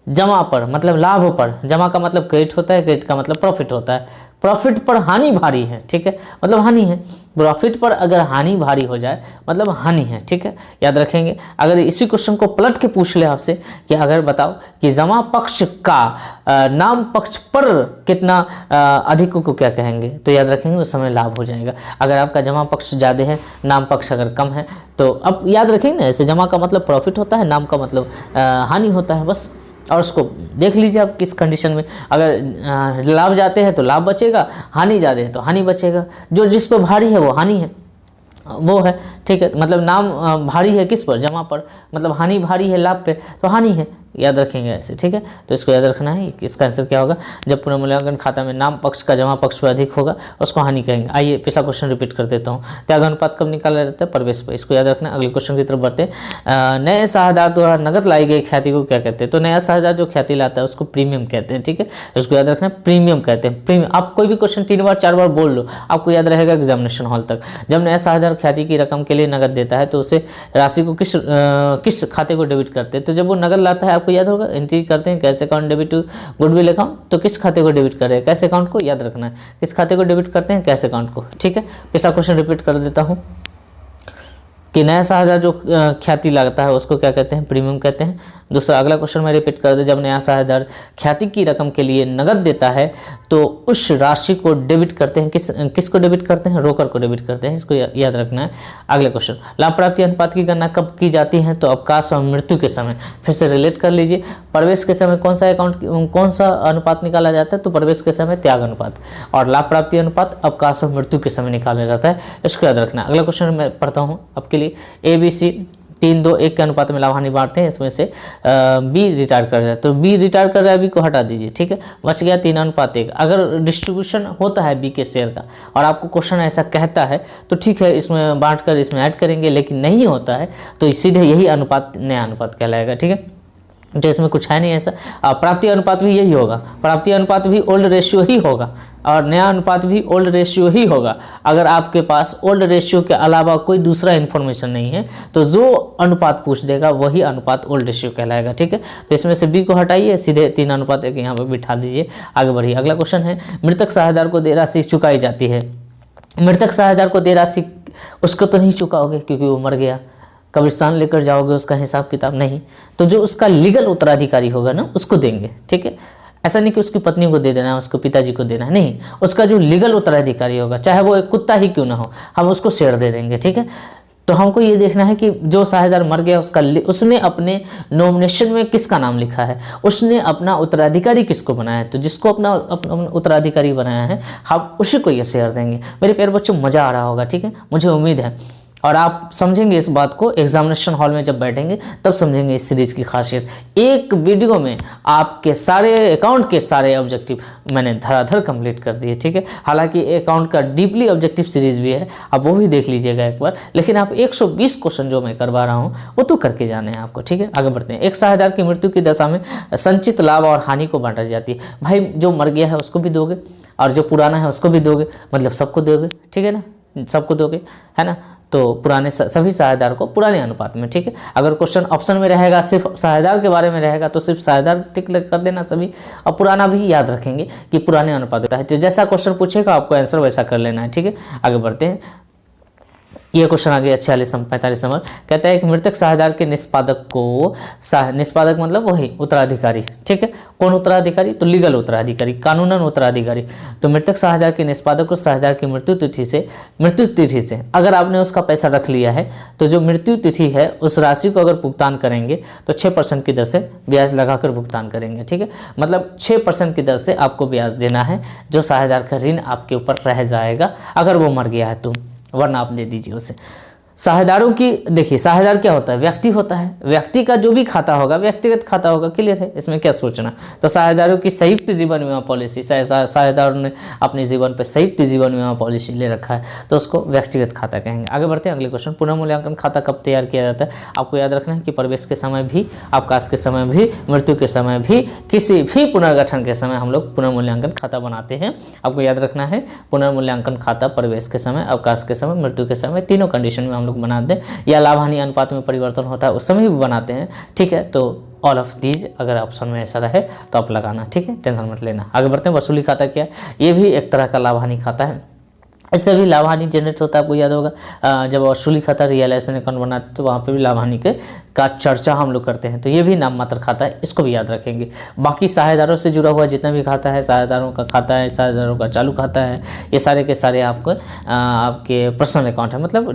जमा पर मतलब लाभ पर, जमा का मतलब क्रेडिट होता है, क्रेडिट का मतलब प्रॉफिट होता है, प्रॉफिट पर हानि भारी है, ठीक है, मतलब हानि है। प्रॉफिट पर अगर हानि भारी हो जाए मतलब हानि है, ठीक है, याद रखेंगे। अगर इसी क्वेश्चन को पलट के पूछ ले आपसे कि अगर बताओ कि जमा पक्ष का नाम पक्ष पर कितना अधिक को क्या कहेंगे, तो याद रखेंगे उस समय लाभ हो जाएगा। अगर आपका जमा पक्ष ज़्यादा है, नाम पक्ष अगर कम है, तो अब याद रखेंगे ना, ऐसे जमा का मतलब प्रॉफिट होता है, नाम का मतलब हानि होता है, बस। और उसको देख लीजिए आप किस कंडीशन में, अगर लाभ जाते हैं तो लाभ बचेगा, हानि ज़्यादा है तो हानि बचेगा। जो जिस पर भारी है वो हानि है, वो है, ठीक है। मतलब नाम भारी है किस पर, जमा पर, मतलब हानि भारी है लाभ पे, तो हानि है, याद रखेंगे ऐसे, ठीक है। तो इसको याद रखना है। इसका आंसर क्या होगा, जब पुनर्मूल्यांकन खाता में नाम पक्ष का जमा पक्ष पर अधिक होगा उसको हानि कहेंगे। आइए पिछला क्वेश्चन रिपीट कर देता हूँ। त्याग अनुपात कब निकाला जाता है, प्रवेश पर, इसको याद रखना। अगले क्वेश्चन की तरफ बढ़ते हैं। नए साझेदार द्वारा नगद लाई गई ख्याति को क्या कहते हैं, तो नया साझेदार जो ख्याति लाता है उसको प्रीमियम कहते हैं, ठीक है, इसको याद रखना, प्रीमियम कहते हैं। प्रीमियम, आप कोई भी क्वेश्चन 3 बार 4 बार बोल लो, आपको याद रहेगा एग्जामिनेशन हॉल तक। जब नया साझेदार ख्याति की रकम के लिए नगद देता है तो उसे राशि को किस खाते को डेबिट करते हैं, तो जब वो नगद लाता है आपको याद होगा, एंट्री करते हैं cash account debit to goodwill account, तो किस खाते को डेबिट कर रहे हैं, कैश अकाउंट को, याद रखना है, किस खाते को डेबिट करते हैं, कैश अकाउंट को, ठीक है। पिछला क्वेश्चन रिपीट कर देता हूं कि नया साझेदार जो ख्याति लगता है उसको क्या कहते हैं, प्रीमियम कहते हैं। दूसरा अगला क्वेश्चन मैं रिपीट कर दे, जब नया साझेदार ख्याति की रकम के लिए नगद देता है तो उस राशि को डेबिट करते हैं, किसको डेबिट करते हैं, रोकर को डेबिट करते हैं, इसको याद रखना है। अगले क्वेश्चन, लाभ प्राप्ति अनुपात की गणना कब की जाती है, तो अवकाश और मृत्यु के समय। फिर से रिलेट कर लीजिए, प्रवेश के समय कौन सा अनुपात निकाला जाता है, तो प्रवेश के समय त्याग अनुपात, और लाभ प्राप्ति अनुपात अवकाश और मृत्यु के समय निकाला जाता है, इसको याद रखना। अगला क्वेश्चन मैं पढ़ता हूँ आपके लिए। ABC 3-2-1 के अनुपात में लाभ हानि बांटते हैं, इसमें से बी रिटायर कर रहा है, तो बी रिटायर कर रहा है, बी को हटा दीजिए, ठीक है, बच गया 3:1। अगर डिस्ट्रीब्यूशन होता है बी के शेयर का और आपको क्वेश्चन ऐसा कहता है तो ठीक है, इसमें बांट कर इसमें ऐड करेंगे, लेकिन नहीं होता है तो सीधे यही अनुपात नया अनुपात कहलाएगा, ठीक है। तो इसमें कुछ है नहीं ऐसा। प्राप्ति अनुपात भी यही होगा, प्राप्ति अनुपात भी ओल्ड रेशियो ही होगा और नया अनुपात भी ओल्ड रेशियो ही होगा। अगर आपके पास ओल्ड रेशियो के अलावा कोई दूसरा इन्फॉर्मेशन नहीं है तो जो अनुपात पूछ देगा वही अनुपात ओल्ड रेशियो कहलाएगा, ठीक है। तो इसमें से बी को हटाइए, सीधे 3:1 यहाँ पर बिठा दीजिए, आगे बढ़िए। अगला क्वेश्चन है, मृतक साझेदार को देय राशि चुकाई जाती है। मृतक साझेदार को देय राशि उसको तो नहीं चुकाओगे क्योंकि वो मर गया, कब्रिस्तान लेकर जाओगे, उसका हिसाब किताब नहीं, तो जो उसका लीगल उत्तराधिकारी होगा ना उसको देंगे, ठीक है। ऐसा नहीं कि उसकी पत्नी को दे देना है, उसको पिताजी को देना है, नहीं, उसका जो लीगल उत्तराधिकारी होगा, चाहे वो एक कुत्ता ही क्यों ना हो, हम उसको शेयर दे देंगे, ठीक है। तो हमको ये देखना है कि जो साझेदार मर गया उसने अपने नॉमिनेशन में किसका नाम लिखा है, उसने अपना उत्तराधिकारी किसको बनाया है, तो जिसको अपना उत्तराधिकारी बनाया है हम उसी को ये शेयर देंगे। मेरे प्यारे बच्चों, मज़ा आ रहा होगा, ठीक है, मुझे उम्मीद है, और आप समझेंगे इस बात को एग्जामिनेशन हॉल में जब बैठेंगे तब समझेंगे इस सीरीज की खासियत। एक वीडियो में आपके सारे अकाउंट के सारे ऑब्जेक्टिव मैंने धड़ाधड़ कंप्लीट कर दिए, ठीक है। हालांकि अकाउंट का डीपली ऑब्जेक्टिव सीरीज भी है, आप वो भी देख लीजिएगा एक बार, लेकिन आप 120 क्वेश्चन जो मैं करवा रहा हूँ वो तो करके जाने हैं आपको, ठीक है। आगे बढ़ते हैं। एक साझेदार की मृत्यु की दशा में संचित लाभ और हानि को बांटा जाती है। भाई जो मर गया है उसको भी दोगे और जो पुराना है उसको भी दोगे, मतलब सबको दोगे, ठीक है ना, सबको दोगे, है ना। तो पुराने सभी साझेदार को पुराने अनुपात में, ठीक है। अगर क्वेश्चन ऑप्शन में रहेगा सिर्फ साझेदार के बारे में रहेगा तो सिर्फ साझेदार टिक कर देना सभी, और पुराना भी याद रखेंगे कि पुराने अनुपात होता है। तो जैसा क्वेश्चन पूछेगा आपको आंसर वैसा कर लेना है, ठीक है। आगे बढ़ते हैं। ये क्वेश्चन आ गया 46-45 नंबर, कहता है कि मृतक साझेदार के निष्पादक को, निष्पादक मतलब वही उत्तराधिकारी, ठीक है। कौन उत्तराधिकारी, तो लीगल उत्तराधिकारी, कानूनन उत्तराधिकारी। तो मृतक साझेदार के निष्पादक को साझेदार की मृत्यु तिथि से अगर आपने उसका पैसा रख लिया है तो जो मृत्यु तिथि है उस राशि को अगर भुगतान करेंगे तो 6% की दर से ब्याज लगाकर भुगतान करेंगे, ठीक है। मतलब 6% की दर से आपको ब्याज देना है, जो साझेदार का ऋण आपके ऊपर रह जाएगा अगर वो मर गया है तो, वरना आप दे दीजिए उसे। साझेदारों की देखिए, साझेदार क्या होता है, व्यक्ति होता है, व्यक्ति का जो भी खाता होगा व्यक्तिगत खाता होगा, क्लियर है, इसमें क्या सोचना। तो साझेदारों की संयुक्त जीवन बीमा पॉलिसी, साझेदारों ने अपने जीवन पर संयुक्त जीवन बीमा पॉलिसी ले रखा है तो उसको व्यक्तिगत खाता कहेंगे। आगे बढ़ते हैं। अगले क्वेश्चन, पुनर्मूल्यांकन खाता कब तैयार किया जाता है। आपको याद रखना है कि प्रवेश के समय भी, अवकाश के समय भी, मृत्यु के समय भी, किसी भी पुनर्गठन के समय हम लोग पुनर्मूल्यांकन खाता बनाते हैं। आपको याद रखना है पुनर्मूल्यांकन खाता प्रवेश के समय, अवकाश के समय, मृत्यु के समय, तीनों कंडीशन में हम लोग बनाते हैं, या लाभ हानि अनुपात में परिवर्तन होता है उस समय भी बनाते हैं, ठीक है। तो ऑल ऑफ दीज अगर ऑप्शन में ऐसा रहे तो आप लगाना, ठीक है, टेंशन मत लेना। आगे बढ़ते हैं, वसूली खाता क्या है? ये भी एक तरह का लाभ हानि खाता है, इससे भी लाभ हानि जनरेट होता है। आपको याद होगा जब वसूली खाता रियलाइजेशन अकाउंट बनाते तो वहाँ पे भी लाभ हानि के का चर्चा हम लोग करते हैं, तो ये भी नाम मात्र खाता है, इसको भी याद रखेंगे। बाकी साझेदारों से जुड़ा हुआ जितना भी खाता है, साझेदारों का खाता है, साझेदारों का चालू खाता है, ये सारे के सारे आपको आपके पर्सनल अकाउंट है, मतलब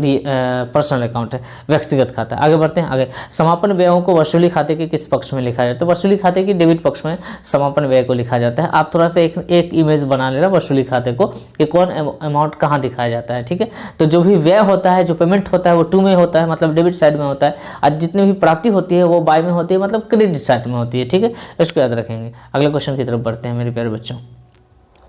पर्सनल अकाउंट है, व्यक्तिगत खाता है। आगे बढ़ते हैं, आगे समापन व्ययों को वसूली खाते के किस पक्ष में लिखा जाता है? तो वसूली खाते की डेबिट पक्ष में समापन व्यय को लिखा जाता है। आप थोड़ा सा एक इमेज बना लेना वसूली खाते को कि कौन अमाउंट कहाँ दिखाया जाता है, ठीक है। तो जो भी व्यय होता है, जो पेमेंट होता है वो टू में होता है, मतलब डेबिट साइड में होता है, और जितने भी प्राप्ति होती है वो बाय में होती है, मतलब क्रेडिट साइड में होती है, ठीक है। इसको याद रखेंगे। अगले क्वेश्चन की तरफ बढ़ते हैं मेरे प्यारे बच्चों,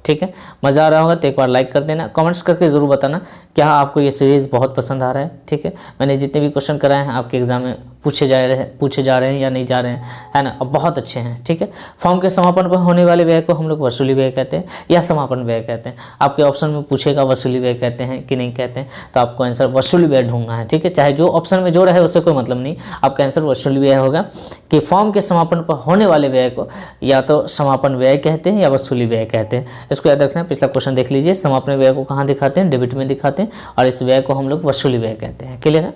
ठीक है। मज़ा आ रहा होगा तो एक बार लाइक कर देना, कमेंट्स करके ज़रूर बताना क्या आपको ये सीरीज़ बहुत पसंद आ रहा है, ठीक है। मैंने जितने भी क्वेश्चन कराए हैं आपके एग्जाम में पूछे जा रहे हैं या नहीं जा रहे हैं, है ना, अब बहुत अच्छे हैं, ठीक है। फॉर्म के समापन पर होने वाले व्यय को हम लोग वसूली व्यय कहते हैं या समापन व्यय कहते हैं। आपके ऑप्शन में पूछेगा वसूली व्यय कहते हैं कि नहीं कहते हैं, तो आपको आंसर वसूली व्यय ढूंढना है, ठीक है। चाहे जो ऑप्शन में जो रहे उससे कोई मतलब नहीं, आपका आंसर वसूली व्यय होगा कि फॉर्म के समापन पर होने वाले व्यय को या तो समापन व्यय कहते हैं या वसूली व्यय कहते हैं। इसको याद रखना। पिछला क्वेश्चन देख लीजिए, समापन व्यय को कहाँ दिखाते हैं? डेबिट में दिखाते हैं, और इस व्यय को हम लोग वसूली व्यय कहते हैं। क्लियर है?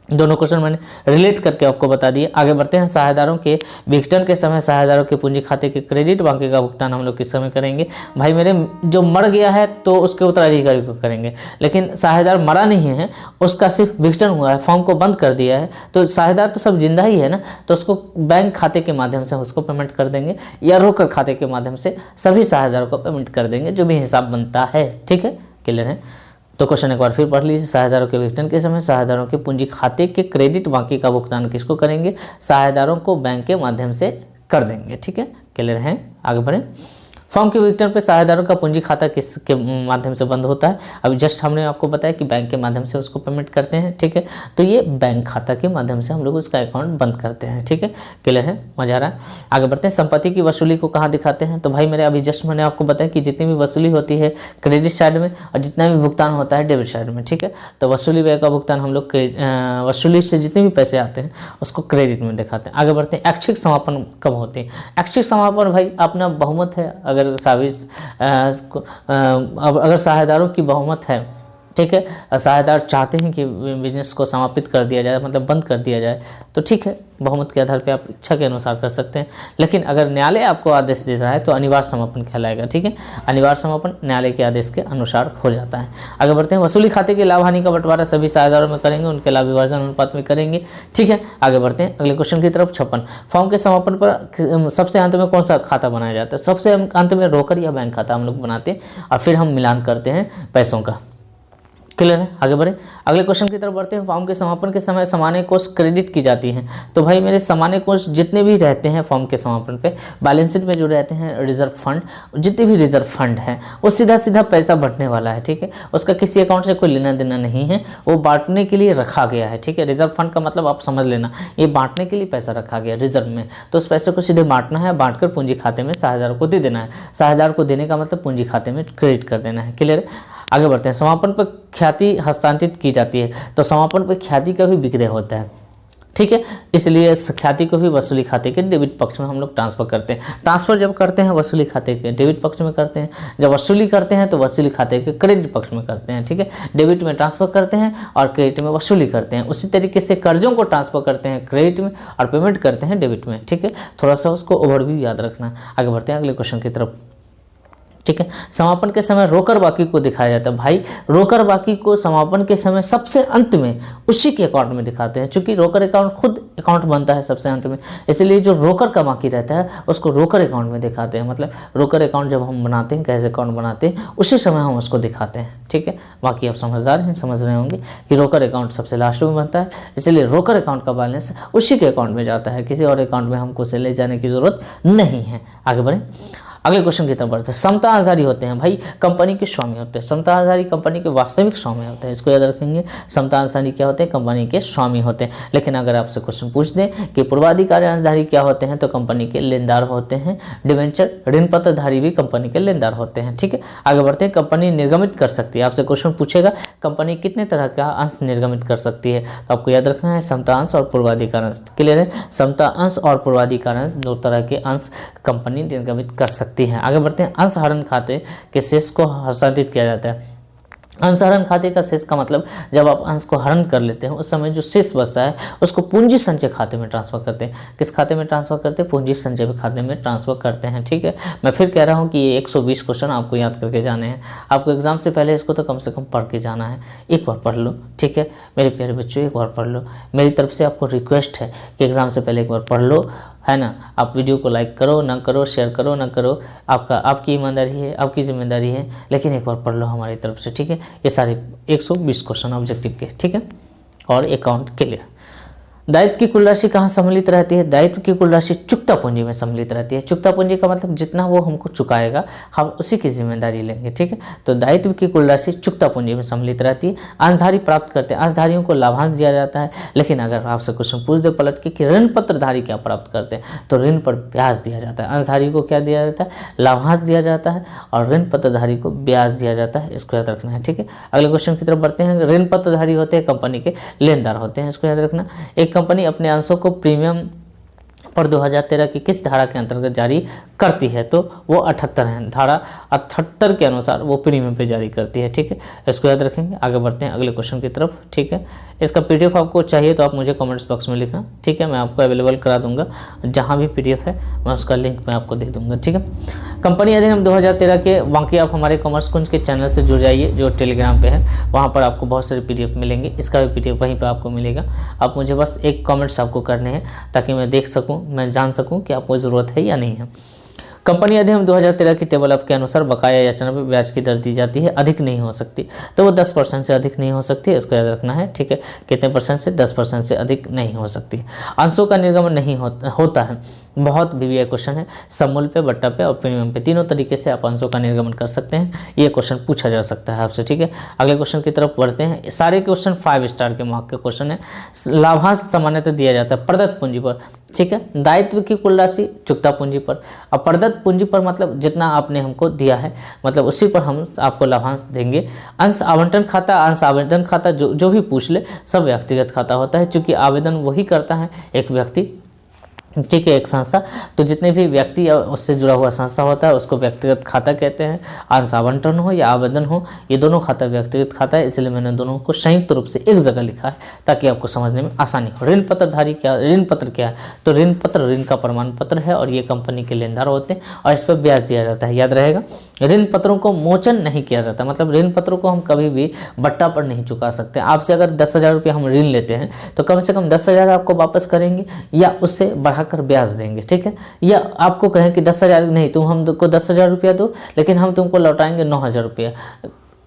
दोनों क्वेश्चन मैंने रिलेट करके आपको बता दिए। आगे बढ़ते हैं, साझेदारों के विघटन के समय साझेदारों के पूंजी खाते के क्रेडिट बाकी का भुगतान हम लोग किस समय करेंगे? भाई मेरे जो मर गया है तो उसके उत्तराधिकारी को करेंगे, लेकिन साझेदार मरा नहीं है, उसका सिर्फ विघटन हुआ है, फॉर्म को बंद कर दिया है, तो साझेदार तो सब जिंदा ही है ना, तो उसको बैंक खाते के माध्यम से उसको पेमेंट कर देंगे या रोकड़ खाते के माध्यम से सभी साझेदारों को पेमेंट कर देंगे, जो भी हिसाब बनता है, ठीक है। क्लियर है? तो क्वेश्चन एक बार फिर पढ़ लीजिए, साझेदारों के विघटन के समय साझेदारों के पूंजी खाते के क्रेडिट बाकी का भुगतान किसको करेंगे? साझेदारों को बैंक के माध्यम से कर देंगे, ठीक है। क्लियर है? आगे बढ़ें। फॉर्म के विघटन पर साझेदारों का पूंजी खाता किसके माध्यम से बंद होता है? अभी जस्ट हमने आपको बताया कि बैंक के माध्यम से उसको पेमेंट करते हैं, ठीक है। तो ये बैंक खाता के माध्यम से हम लोग उसका अकाउंट बंद करते हैं, ठीक है। क्लियर है? मजा आ रहा है? आगे बढ़ते हैं, संपत्ति की वसूली को कहाँ दिखाते हैं? तो भाई मेरे अभी जस्ट मैंने आपको बताया कि जितनी भी वसूली होती है क्रेडिट साइड में और जितना भी भुगतान होता है डेबिट साइड में, ठीक है। तो वसूली व्यय का भुगतान हम लोग वसूली से जितने भी पैसे आते हैं उसको क्रेडिट में दिखाते हैं। आगे बढ़ते हैं, ऐच्छिक समापन कब होते हैं? ऐच्छिक समापन भाई अपना बहुमत है, अगर साझेदारों की बहुमत है, ठीक है, साझेदार चाहते हैं कि बिजनेस को समापित कर दिया जाए, मतलब बंद कर दिया जाए, तो ठीक है, बहुमत के आधार पे आप इच्छा के अनुसार कर सकते हैं। लेकिन अगर न्यायालय आपको आदेश दे रहा है तो अनिवार्य समापन कहलाएगा, ठीक है। अनिवार्य समापन न्यायालय के आदेश के अनुसार हो जाता है। आगे बढ़ते हैं, वसूली खाते के लाभ हानि का बंटवारा सभी साझेदारों में करेंगे, उनके लाभ विभाजन अनुपात में करेंगे, ठीक है। आगे बढ़ते हैं अगले क्वेश्चन की तरफ। 56, फॉर्म के समापन पर सबसे अंत में कौन सा खाता बनाया जाता है? सबसे अंत में रोकड़ या बैंक खाता हम लोग बनाते हैं और फिर हम मिलान करते हैं पैसों का। क्लियर है? आगे बढ़े अगले क्वेश्चन की तरफ बढ़ते हैं। फॉर्म के समापन के समय सामान्य कोष क्रेडिट की जाती हैं। तो भाई मेरे सामान्य कोष जितने भी रहते हैं फॉर्म के समापन पे, बैलेंस शीट में जो रहते हैं रिजर्व फंड, जितने भी रिजर्व फंड हैं वो सीधा सीधा पैसा बढ़ने वाला है, ठीक है। उसका किसी अकाउंट से कोई लेना देना नहीं है, वो बांटने के लिए रखा गया है, ठीक है। रिजर्व फंड का मतलब आप समझ लेना, ये बांटने के लिए पैसा रखा गया रिजर्व में, तो उस पैसे को सीधे बांटना है, बांटकर पूंजी खाते में साझेदार को दे देना है। साझेदार को देने का मतलब पूंजी खाते में क्रेडिट कर देना है। क्लियर है? आगे बढ़ते हैं, समापन पर ख्याति हस्तांतरित की जाती है। तो समापन पर ख्याति का भी विक्रय होता है, ठीक है, इसलिए इस ख्याति को भी वसूली खाते के डेबिट पक्ष में हम लोग ट्रांसफर करते हैं। ट्रांसफर जब करते हैं वसूली खाते के डेबिट पक्ष में करते हैं, जब वसूली करते हैं तो वसूली खाते के क्रेडिट पक्ष में करते हैं, ठीक है। डेबिट में ट्रांसफर करते हैं और क्रेडिट में वसूली करते हैं। उसी तरीके से कर्जों को ट्रांसफर करते हैं क्रेडिट में और पेमेंट करते हैं डेबिट में, ठीक है। थोड़ा सा उसको ओवरव्यू याद रखना। आगे बढ़ते हैं अगले क्वेश्चन की तरफ, ठीक है। समापन के समय रोकड़ बाकी को दिखाया जाता है। भाई रोकड़ बाकी को समापन के समय सबसे अंत में उसी के अकाउंट में दिखाते हैं, क्योंकि रोकड़ अकाउंट खुद अकाउंट बनता है सबसे अंत में, इसलिए जो रोकड़ का बाकी रहता है उसको रोकड़ अकाउंट में दिखाते हैं। मतलब रोकड़ अकाउंट जब हम बनाते हैं, कैश अकाउंट बनाते हैं, उसी समय हम उसको दिखाते हैं, ठीक है। बाकी आप समझदार हैं, समझ रहे होंगे कि रोकड़ अकाउंट सबसे लास्ट में बनता है, इसलिए रोकड़ अकाउंट का बैलेंस उसी के अकाउंट में जाता है, किसी और अकाउंट में हमको उसे ले जाने की जरूरत नहीं है। आगे बढ़ें, अगले क्वेश्चन की तरफ बढ़ते हैं। समता अंसारी होते हैं भाई कंपनी के स्वामी होते हैं। समता अंसारी कंपनी के वास्तविक स्वामी होते हैं, इसको याद रखेंगे। समता अंसारी क्या होते हैं? कंपनी के स्वामी होते हैं। लेकिन अगर आपसे क्वेश्चन पूछ दें कि पूर्वाधिकारी अंशधारी क्या होते हैं, तो कंपनी के लेनदार होते हैं। डिवेंचर ऋण पत्रधारी भी कंपनी के लेनदार होते हैं। ठीक है, आगे बढ़ते हैं। कंपनी निर्गमित कर सकती है, आपसे क्वेश्चन पूछेगा कंपनी कितने तरह का अंश निर्गमित कर सकती है, तो आपको याद रखना है समता अंश और पूर्वाधिकार अंश। क्लियर है? समता अंश और पूर्वाधिकार अंश, दो तरह के अंश कंपनी निर्गमित कर सकती है। आगे बढ़ते हैं। अंशहरण खाते के शेष को हस्तांतरित किया जाता है। अंशहरण खाते का शेष का मतलब जब आप अंश को हरण कर लेते हैं उस समय जो शेष बचता है उसको पूंजी संचय खाते में ट्रांसफर करते हैं। किस खाते में ट्रांसफर करते हैं? पूंजी संचय खाते में ट्रांसफर करते हैं। ठीक है, मैं फिर कह रहा हूँ कि ये 120 क्वेश्चन आपको याद करके जाने हैं। आपको एग्जाम से पहले इसको तो कम से कम पढ़ के जाना है, एक बार पढ़ लो। ठीक है मेरे प्यारे बच्चों, एक बार पढ़ लो। मेरी तरफ से आपको रिक्वेस्ट है कि एग्जाम से पहले एक बार पढ़ लो, है ना। आप वीडियो को लाइक करो ना करो, शेयर करो ना करो, आपकी ईमानदारी है, आपकी जिम्मेदारी है, लेकिन एक बार पढ़ लो हमारी तरफ से। ठीक है, ये सारे 120 क्वेश्चन ऑब्जेक्टिव के। ठीक है, और अकाउंट क्लियर। दायित्व की कुल राशि कहाँ सम्मिलित रहती है? दायित्व की कुल राशि चुकता पूंजी में सम्मिलित रहती है। चुकता पूंजी का मतलब जितना वो हमको चुकाएगा हम उसी की जिम्मेदारी लेंगे। ठीक है, तो दायित्व की कुल राशि चुकता पूंजी में सम्मिलित रहती है। अंशधारी प्राप्त करते हैं, अंशधारियों को लाभांश दिया जाता है। लेकिन अगर आपसे क्वेश्चन पूछ दे पलट के कि ऋण पत्रधारी क्या प्राप्त करते हैं, तो ऋण पर ब्याज दिया जाता है। अंशधारी को क्या दिया जाता है? लाभांश दिया जाता है, और ऋण पत्रधारी को ब्याज दिया जाता है। इसको याद रखना है। ठीक है, अगले क्वेश्चन की तरफ बढ़ते हैं। ऋण पत्रधारी होते हैं कंपनी के लेनदार होते हैं, इसको याद रखना। एक कंपनी अपने अंशों को प्रीमियम पर 2013 की किस धारा के अंतर्गत जारी करती है, तो वो 78 है। धारा 78 के अनुसार वो प्रीमियम पे जारी करती है। ठीक है, इसको याद रखेंगे। आगे बढ़ते हैं अगले क्वेश्चन की तरफ। ठीक है, इसका पीडीएफ आपको चाहिए तो आप मुझे कमेंट्स बॉक्स में लिखना। ठीक है, मैं आपको अवेलेबल करा दूंगा, जहाँ भी पीडीएफ है मैं उसका लिंक मैं आपको दे दूंगा। ठीक है, कंपनी अधिनियम 2013 के बाकी आप हमारे कॉमर्स कुंज के चैनल से जुड़ जाइए जो टेलीग्राम पे है, वहाँ पर आपको बहुत सारे पीडीएफ मिलेंगे। इसका भी पीडीएफ वहीं पे आपको मिलेगा। आप मुझे बस एक कमेंट्स आपको करने हैं ताकि मैं देख सकूँ, मैं जान सकूँ कि आपको ज़रूरत है या नहीं है। कंपनी अधिनियम 2013 की टेबल ऑफ के अनुसार बकाया याचना पर ब्याज की दर दी जाती है, अधिक नहीं हो सकती, तो वो 10% से अधिक नहीं हो सकती, इसको याद रखना है। ठीक है, कितने परसेंट से? 10% से अधिक नहीं हो सकती। अंशों का निर्गमन नहीं होता है, बहुत वीवीआई क्वेश्चन है। समूल पे, बट्टा पे और प्रीमियम पे, तीनों तरीके से आप अंशों का निर्गमन कर सकते हैं। ये क्वेश्चन पूछा जा सकता है आपसे। ठीक है, अगले क्वेश्चन की तरफ बढ़ते हैं। सारे क्वेश्चन 5 स्टार के मार्क के क्वेश्चन है। लाभांश सामान्यतः दिया जाता है प्रदत्त पूंजी पर। ठीक है, दायित्व की कुल राशि चुकता पूंजी पर, और प्रदत्त पूंजी पर मतलब जितना आपने हमको दिया है मतलब उसी पर हम आपको लाभांश देंगे। अंश आवंटन खाता, अंश आवेदन खाता, जो भी पूछ ले सब व्यक्तिगत खाता होता है, क्योंकि आवेदन वही करता है एक व्यक्ति। ठीक है, एक संस्था, तो जितने भी व्यक्ति उससे जुड़ा हुआ संस्था होता है उसको व्यक्तिगत खाता कहते हैं। अंश आवंटन हो या आवेदन हो, ये दोनों खाता व्यक्तिगत खाता है, इसलिए मैंने दोनों को संयुक्त रूप से एक जगह लिखा है ताकि आपको समझने में आसानी हो। ऋण पत्रधारी क्या, ऋण पत्र क्या है, तो ऋण पत्र ऋण का प्रमाण पत्र है और ये कंपनी के लेनदार होते हैं और इस पर ब्याज दिया जाता है। याद रहेगा, ऋण पत्रों को मोचन नहीं किया जाता, मतलब ऋण पत्रों को हम कभी भी बट्टा पर नहीं चुका सकते। आपसे अगर 10,000 रुपये हम ऋण लेते हैं तो कम से कम 10,000 आपको वापस करेंगे या उससे बढ़ाकर ब्याज देंगे। ठीक है, या आपको कहें कि 10,000 नहीं, तुम हमको 10,000 रुपया दो लेकिन हम तुमको लौटाएंगे 9,000 रुपया,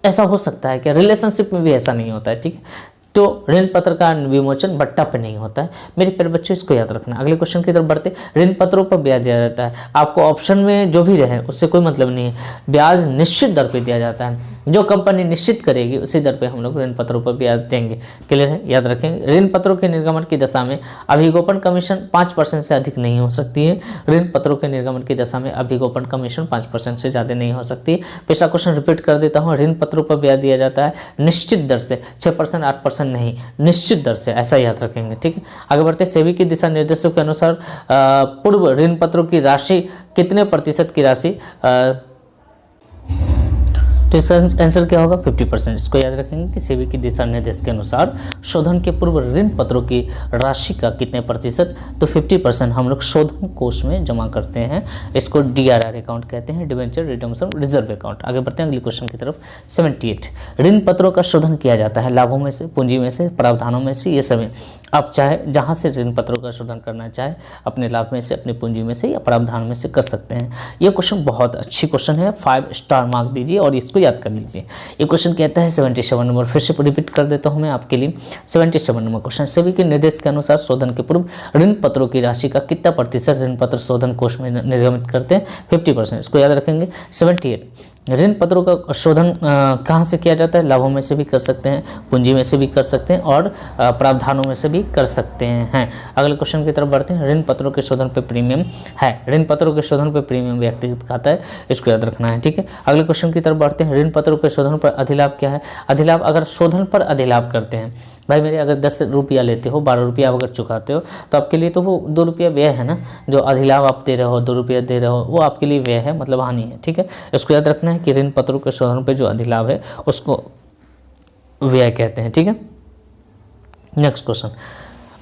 ऐसा हो सकता है क्या? रिलेशनशिप में भी ऐसा नहीं होता है। ठीक है, तो ऋण पत्र का विमोचन बट्टा पे नहीं होता है। मेरे प्यारे बच्चों, इसको याद रखना। अगले क्वेश्चन की तरफ बढ़ते। ऋण पत्रों पर ब्याज दिया जाता है, आपको ऑप्शन में जो भी रहे उससे कोई मतलब नहीं है। ब्याज निश्चित दर पे दिया जाता है, जो कंपनी निश्चित करेगी उसी दर पे हम लोग ऋण पत्रों पर ब्याज देंगे। क्लियर है? याद रखेंगे। ऋण पत्रों के निर्गमन की दशा में अभिगोपन कमीशन 5% से अधिक नहीं हो सकती है। ऋण पत्रों के निर्गमन की दशा में अभिगोपन कमीशन 5% से ज़्यादा नहीं हो सकती। पिछला क्वेश्चन रिपीट कर देता हूँ। ऋण पत्रों पर ब्याज दिया जाता है निश्चित दर से, 6% 8% नहीं, निश्चित दर से, ऐसा याद रखेंगे। ठीक है, आगे बढ़ते। सेबी के दिशा निर्देशों के अनुसार पूर्व ऋण पत्रों की राशि कितने प्रतिशत की राशि, तो इसका आंसर क्या होगा? 50%। इसको याद रखेंगे कि सेबी के दिशा निर्देश के अनुसार शोधन के पूर्व ऋण पत्रों की राशि का कितने प्रतिशत, तो 50% हम लोग शोधन कोष में जमा करते हैं। इसको DRR अकाउंट कहते हैं, डिबेंचर रिडम्पशन रिजर्व अकाउंट। आगे बढ़ते हैं अगले क्वेश्चन की तरफ। 78 ऋण पत्रों का शोधन किया जाता है लाभों में से, पूंजी में से, प्रावधानों में से, ये सभी आप चाहे जहाँ से ऋण पत्रों का शोधन करना चाहे अपने लाभ में से, अपनी पूंजी में से या प्रावधान में से कर सकते हैं। ये क्वेश्चन बहुत अच्छी क्वेश्चन है, 5 स्टार मार्क दीजिए और इसको याद कर लीजिए। ये क्वेश्चन कहता है 77 नंबर, फिर से रिपीट कर देता हूँ मैं आपके लिए। 77 नंबर क्वेश्चन, सभी के निर्देश के अनुसार शोधन के पूर्व ऋण पत्रों की राशि का कितना प्रतिशत ऋण पत्र शोधन कोष में निर्गमित करते हैं? 50%। इसको याद रखेंगे। 78, ऋण पत्रों का शोधन कहाँ से किया जाता है? लाभों में से भी कर सकते हैं, पूंजी में से भी कर सकते हैं और प्रावधानों में से भी कर सकते हैं। अगले क्वेश्चन की तरफ बढ़ते हैं। ऋण पत्रों के शोधन पे प्रीमियम है, ऋण पत्रों के शोधन पे प्रीमियम व्यक्तिगत खाता है, इसको याद रखना है, ठीक है। अगले क्वेश्चन की तरफ बढ़ते हैं। ऋण पत्रों के शोधन पर अधिलाभ क्या है? अधिलाभ, अगर शोधन पर अधिलाभ करते हैं, भाई मेरे अगर 10 रुपया लेते हो, 12 रुपया अगर चुकाते हो तो आपके लिए तो वो 2 रुपया व्यय है ना, जो अधिलाभ आप दे रहे हो 2 रुपया दे रहे हो, वो आपके लिए व्यय है, मतलब हानि है, ठीक है। इसको याद रखना है कि ऋण पत्रों के शोधन पे जो अधिलाभ है उसको व्यय कहते हैं, ठीक है। नेक्स्ट क्वेश्चन,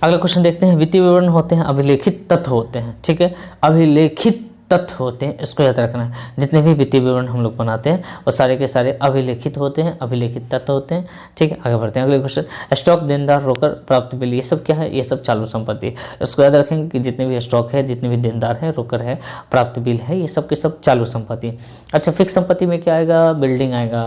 अगला क्वेश्चन देखते हैं। वित्तीय विवरण होते हैं अभिलेखित तथ्य होते हैं, ठीक है, अभिलेखित तथ्य होते हैं, इसको याद रखना है। जितने भी वित्तीय विवरण हम लोग बनाते हैं वो सारे के सारे अभिलेखित होते हैं, अभिलेखित तथ्य होते हैं, ठीक है। आगे बढ़ते हैं। अगले क्वेश्चन, स्टॉक, देनदार, रोकर, प्राप्त बिल, ये सब क्या है? ये सब चालू संपत्ति है। इसको याद रखेंगे कि जितने भी स्टॉक है, जितने भी देनदार है, रोकर है, प्राप्त बिल है, ये सब के सब चालू संपत्ति। अच्छा, फिक्स संपत्ति में क्या आएगा? बिल्डिंग आएगा,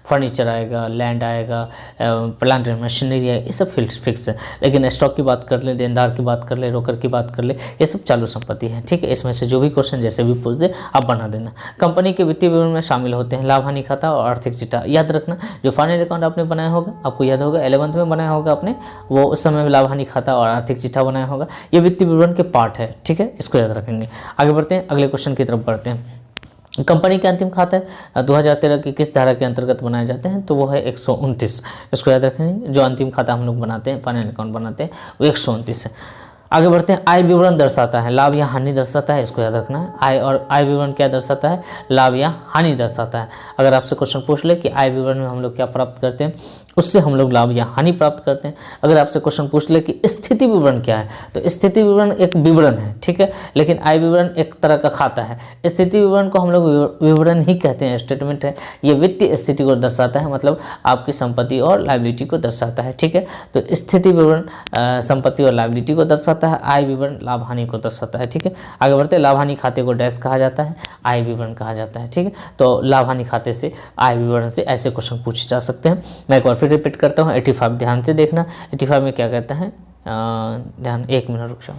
फर्नीचर आएगा, लैंड आएगा, प्लांट एंड मशीनरी है, ये सब फिक्स है। लेकिन स्टॉक की बात कर ले, देनदार की बात कर ले, रोकर की बात कर ले, ये सब चालू संपत्ति है, ठीक है। इसमें से जो भी क्वेश्चन जैसे भी पूछ दे आप बना देना। कंपनी के वित्तीय विवरण में शामिल होते हैं लाभ हानि खाता और आर्थिक चिट्ठा। याद रखना, जो फाइनल अकाउंट आपने बनाया होगा, आपको याद होगा 11th में बनाया होगा आपने, वो उस समय लाभ हानि खाता और आर्थिक चिट्ठा बनाया होगा, ये वित्तीय विवरण के पार्ट है, ठीक है, इसको याद रखेंगे। आगे बढ़ते हैं, अगले क्वेश्चन की तरफ बढ़ते हैं। कंपनी के अंतिम खाता है 2013 की किस धारा के अंतर्गत बनाए जाते हैं? तो वो है 129, इसको याद रखेंगे। जो अंतिम खाता हम लोग बनाते हैं, फाइनल अकाउंट बनाते हैं, वो 129 है। आगे बढ़ते हैं। आय विवरण दर्शाता है, लाभ या हानि दर्शाता है, इसको याद रखना है। आय और आय विवरण क्या दर्शाता है? लाभ या हानि दर्शाता है। अगर आपसे क्वेश्चन पूछ ले कि आय विवरण में हम लोग क्या प्राप्त करते हैं, उससे हम लोग लाभ या हानि प्राप्त करते हैं। अगर आपसे क्वेश्चन पूछ ले कि स्थिति विवरण क्या है, तो स्थिति विवरण एक विवरण है, ठीक है, लेकिन आय विवरण एक तरह का खाता है। स्थिति विवरण को हम लोग विवरण ही कहते हैं, स्टेटमेंट है, ये वित्तीय स्थिति को दर्शाता है, मतलब आपकी संपत्ति और लायबिलिटी को दर्शाता है, ठीक है। तो स्थिति विवरण संपत्ति और लायबिलिटी को दर्शाता है, आय विवरण लाभ हानि को दर्शाता है, ठीक है। आगे बढ़ते, लाभ हानि खाते को डैश कहा जाता है, आय विवरण कहा जाता है, ठीक है। तो लाभ हानि खाते से, आय विवरण से ऐसे क्वेश्चन पूछे जा सकते हैं। मैं एक बार फिर रिपीट करता हूँ। 85 ध्यान से देखना, 85 में क्या कहता है, ध्यान, 1 मिनट रुक जाओ।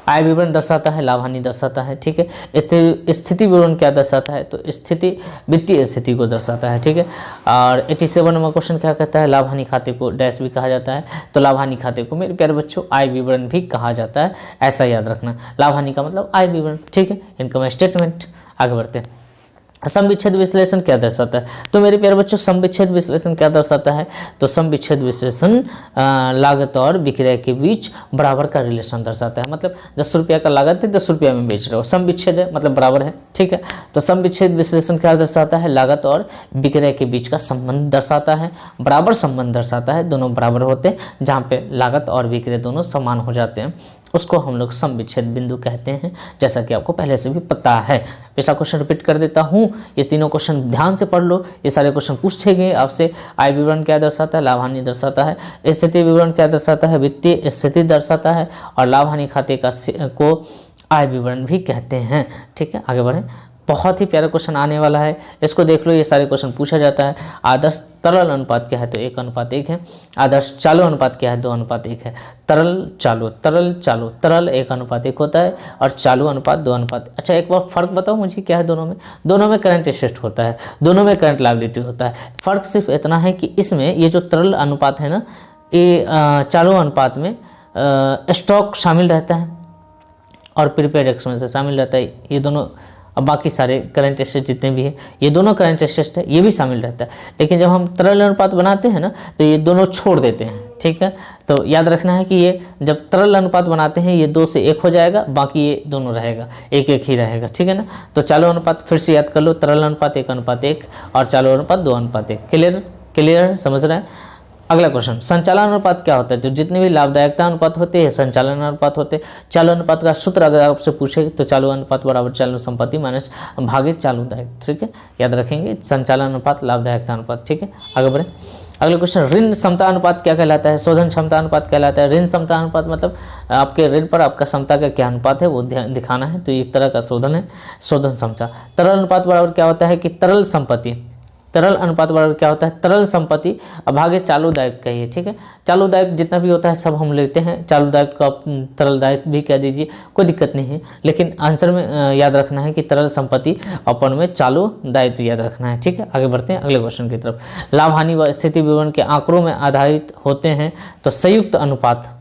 आय विवरण दर्शाता है, लाभ हानि दर्शाता है, ठीक है। स्थिति विवरण क्या दर्शाता है? तो स्थिति वित्तीय स्थिति को दर्शाता है, ठीक है। और 87 नंबर क्वेश्चन क्या कहता है? लाभ हानि खाते को डैश भी कहा जाता है, तो लाभ हानि खाते को मेरे प्यारे बच्चों आय विवरण भी कहा जाता है, ऐसा याद रखना। लाभ हानि का मतलब आय विवरण, ठीक है, इनकम स्टेटमेंट। आगे बढ़ते हैं। सम विच्छेद विश्लेषण क्या दर्शाता है? तो मेरे प्यारे बच्चों सम विच्छेद विश्लेषण क्या दर्शाता है? तो सम विच्छेद विश्लेषण लागत और विक्रय के बीच बराबर का रिलेशन दर्शाता है। मतलब 10 रुपया का लागत है, 10 रुपया में बेच रहे हो, सम विच्छेद है मतलब बराबर है, ठीक है। तो सम विच्छेद विश्लेषण क्या दर्शाता है? लागत और विक्रय के बीच का संबंध दर्शाता है, बराबर संबंध दर्शाता है, दोनों बराबर होते हैं, जहाँ पे लागत और विक्रय दोनों समान हो जाते हैं, उसको हम लोग सम विच्छेद बिंदु कहते हैं, जैसा कि आपको पहले से भी पता है। पिछला क्वेश्चन रिपीट कर देता हूँ, ये तीनों क्वेश्चन ध्यान से पढ़ लो, ये सारे क्वेश्चन पूछे गए आपसे। आय विवरण क्या दर्शाता है? लाभ हानि दर्शाता है। स्थिति विवरण क्या दर्शाता है? वित्तीय स्थिति दर्शाता है। और लाभ हानि खाते को आय विवरण भी कहते हैं, ठीक है। आगे बढ़ें, बहुत ही प्यारा क्वेश्चन आने वाला है, इसको देख लो। ये सारे क्वेश्चन पूछा जाता है। आदर्श तरल अनुपात क्या है? तो 1:1 है। आदर्श चालू अनुपात क्या है? 2:1 है। तरल चालू, तरल चालू, तरल 1:1 होता है और चालू अनुपात 2:1। अच्छा, एक बार फर्क बताओ मुझे, क्या है दोनों में? दोनों में करंट एसेट होता है, दोनों में करंट लायबिलिटी होता है। फर्क सिर्फ इतना है कि इसमें ये जो तरल अनुपात है ना, ये चालू अनुपात में स्टॉक शामिल रहता है और प्रीपेड एक्सपेंस शामिल रहता है, ये दोनों। अब बाकी सारे करंट एसेट जितने भी हैं, ये दोनों करंट एसेट है, ये भी शामिल रहता है। लेकिन जब हम तरल अनुपात बनाते हैं ना, तो ये दोनों छोड़ देते हैं, ठीक है। तो याद रखना है कि ये जब तरल अनुपात बनाते हैं, ये 2 से 1 हो जाएगा, बाकी ये दोनों रहेगा, 1-1 ही रहेगा, ठीक है ना। तो चालू अनुपात फिर से याद कर लो, तरल अनुपात 1:1 और चालू अनुपात 2:1। क्लियर समझ रहे हैं? अगला क्वेश्चन, संचालन अनुपात क्या होता है? तो जितने भी लाभदायकता अनुपात होते हैं, संचालन अनुपात होते हैं। चालू अनुपात का सूत्र अगर आपसे पूछे तो चालू अनुपात बराबर चालू संपत्ति माइनस भागित चालू दायित्व, ठीक है, याद रखेंगे। संचालन अनुपात, लाभदायकता अनुपात, ठीक है। आगे बढ़े, अगले क्वेश्चन, ऋण क्षमता अनुपात क्या कहलाता है? शोधन क्षमता अनुपात कहलाता है। ऋण क्षमता अनुपात मतलब आपके ऋण पर आपका क्षमता का क्या अनुपात है वो दिखाना है, तो एक तरह का शोधन है, शोधन क्षमता। तरल अनुपात बराबर क्या होता है कि तरल संपत्ति, तरल अनुपात बराबर क्या होता है, तरल संपत्ति अभागे चालू दायित्व का ही है। ठीक है, चालू दायित्व जितना भी होता है सब हम लेते हैं, चालू दायित्व को आप तरल दायित्व भी कह दीजिए, कोई दिक्कत नहीं है, लेकिन आंसर में याद रखना है कि तरल संपत्ति अपन में चालू दायित्व याद रखना है। ठीक है, आगे बढ़ते हैं अगले क्वेश्चन की तरफ। लाभ हानि व स्थिति विवरण के आंकड़ों में आधारित होते हैं तो संयुक्त अनुपात।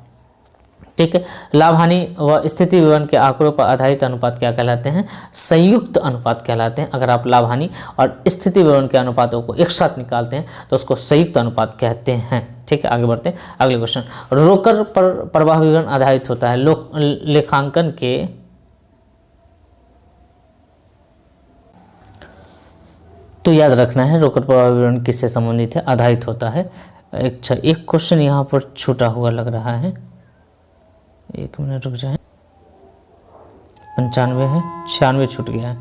ठीक है, लाभ हानि व स्थिति विवरण के आंकड़ों पर आधारित अनुपात क्या कहलाते हैं, संयुक्त अनुपात कहलाते हैं। अगर आप लाभ हानि और स्थिति विवरण के अनुपातों को एक साथ निकालते हैं तो उसको संयुक्त अनुपात कहते हैं। ठीक है, आगे बढ़ते हैं अगले क्वेश्चन। रोकर पर प्रवाह विवरण आधारित होता है लेखांकन के तो याद रखना है रोकर प्रवाह विवरण किससे संबंधित है, आधारित होता है। अच्छा, एक क्वेश्चन यहाँ पर छूटा हुआ लग रहा है, 1 मिनट रुक जाए। 95 है, 96 छूट गया है।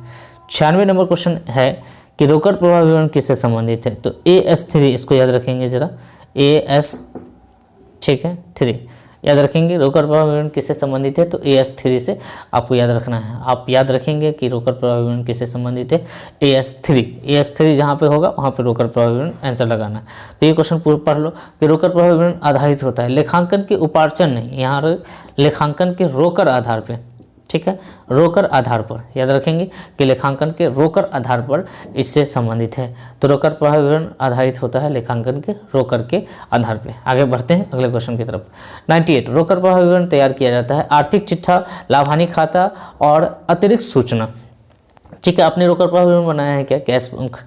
96 नंबर क्वेश्चन है कि रोकर प्रवाह विवरण किससे संबंधित है, तो AS3 इसको याद रखेंगे जरा, AS ठीक है 3 याद रखेंगे। रोकर प्रवाह विवरण किससे संबंधित है, तो AS3 से आपको याद रखना है। आप याद रखेंगे कि रोकर प्रवाह विवरण किससे संबंधित है, AS3 जहाँ पे होगा वहाँ पे रोकर प्रवाह विवरण आंसर लगाना है। तो ये क्वेश्चन पढ़ लो कि रोकर प्रवाह विवरण आधारित होता है लेखांकन के उपार्जन नहीं, यहाँ लेखांकन के रोकर आधार पे। ठीक है, रोकर आधार पर याद रखेंगे कि लेखांकन के रोकर आधार पर इससे संबंधित है। तो रोकर प्रवाह विवरण आधारित होता है लेखांकन के रोकर के आधार पे। आगे बढ़ते हैं अगले क्वेश्चन की तरफ। 98 रोकर प्रवाह विवरण तैयार किया जाता है आर्थिक चिट्ठा, लाभ हानि खाता और अतिरिक्त सूचना। ठीक है, आपने रोकर प्रवाह विवरण बनाया है क्या,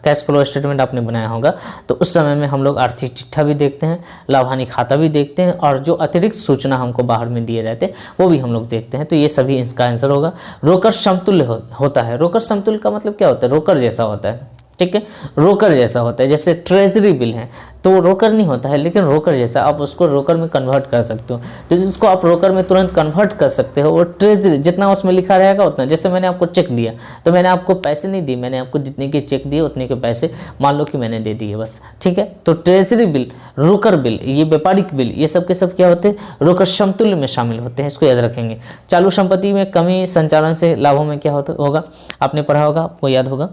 कैश फ्लो स्टेटमेंट आपने बनाया होगा, तो उस समय में हम लोग आर्थिक चिट्ठा भी देखते हैं, लाभ हानि खाता भी देखते हैं, और जो अतिरिक्त सूचना हमको बाहर में दिए जाते हैं वो भी हम लोग देखते हैं। तो ये सभी इसका आंसर होगा। रोकर समतुल्य होता है। रोकर समतुल्य का मतलब क्या होता है, रोकर जैसा होता है। ठीक है, रोकर जैसा होता है। जैसे ट्रेजरी बिल है तो वो रोकर नहीं होता है, लेकिन रोकर जैसा, आप उसको रोकर में कन्वर्ट कर सकते हो। तो जिसको आप रोकर में तुरंत कन्वर्ट कर सकते हो वो ट्रेजरी, जितना उसमें लिखा रहेगा उतना। जैसे मैंने आपको चेक दिया तो मैंने आपको पैसे नहीं दिए, मैंने आपको जितने के चेक दिए उतने के पैसे मान लो कि मैंने दे दिए बस। ठीक है, तो ट्रेजरी बिल, रोकर बिल, ये व्यापारिक बिल, ये सब के सब क्या होते हैं, रोकर समतुल्य में शामिल होते हैं। इसको याद रखेंगे। चालू संपत्ति में कमी संचालन से लाभों में क्या होगा, आपने पढ़ा होगा, आपको याद होगा,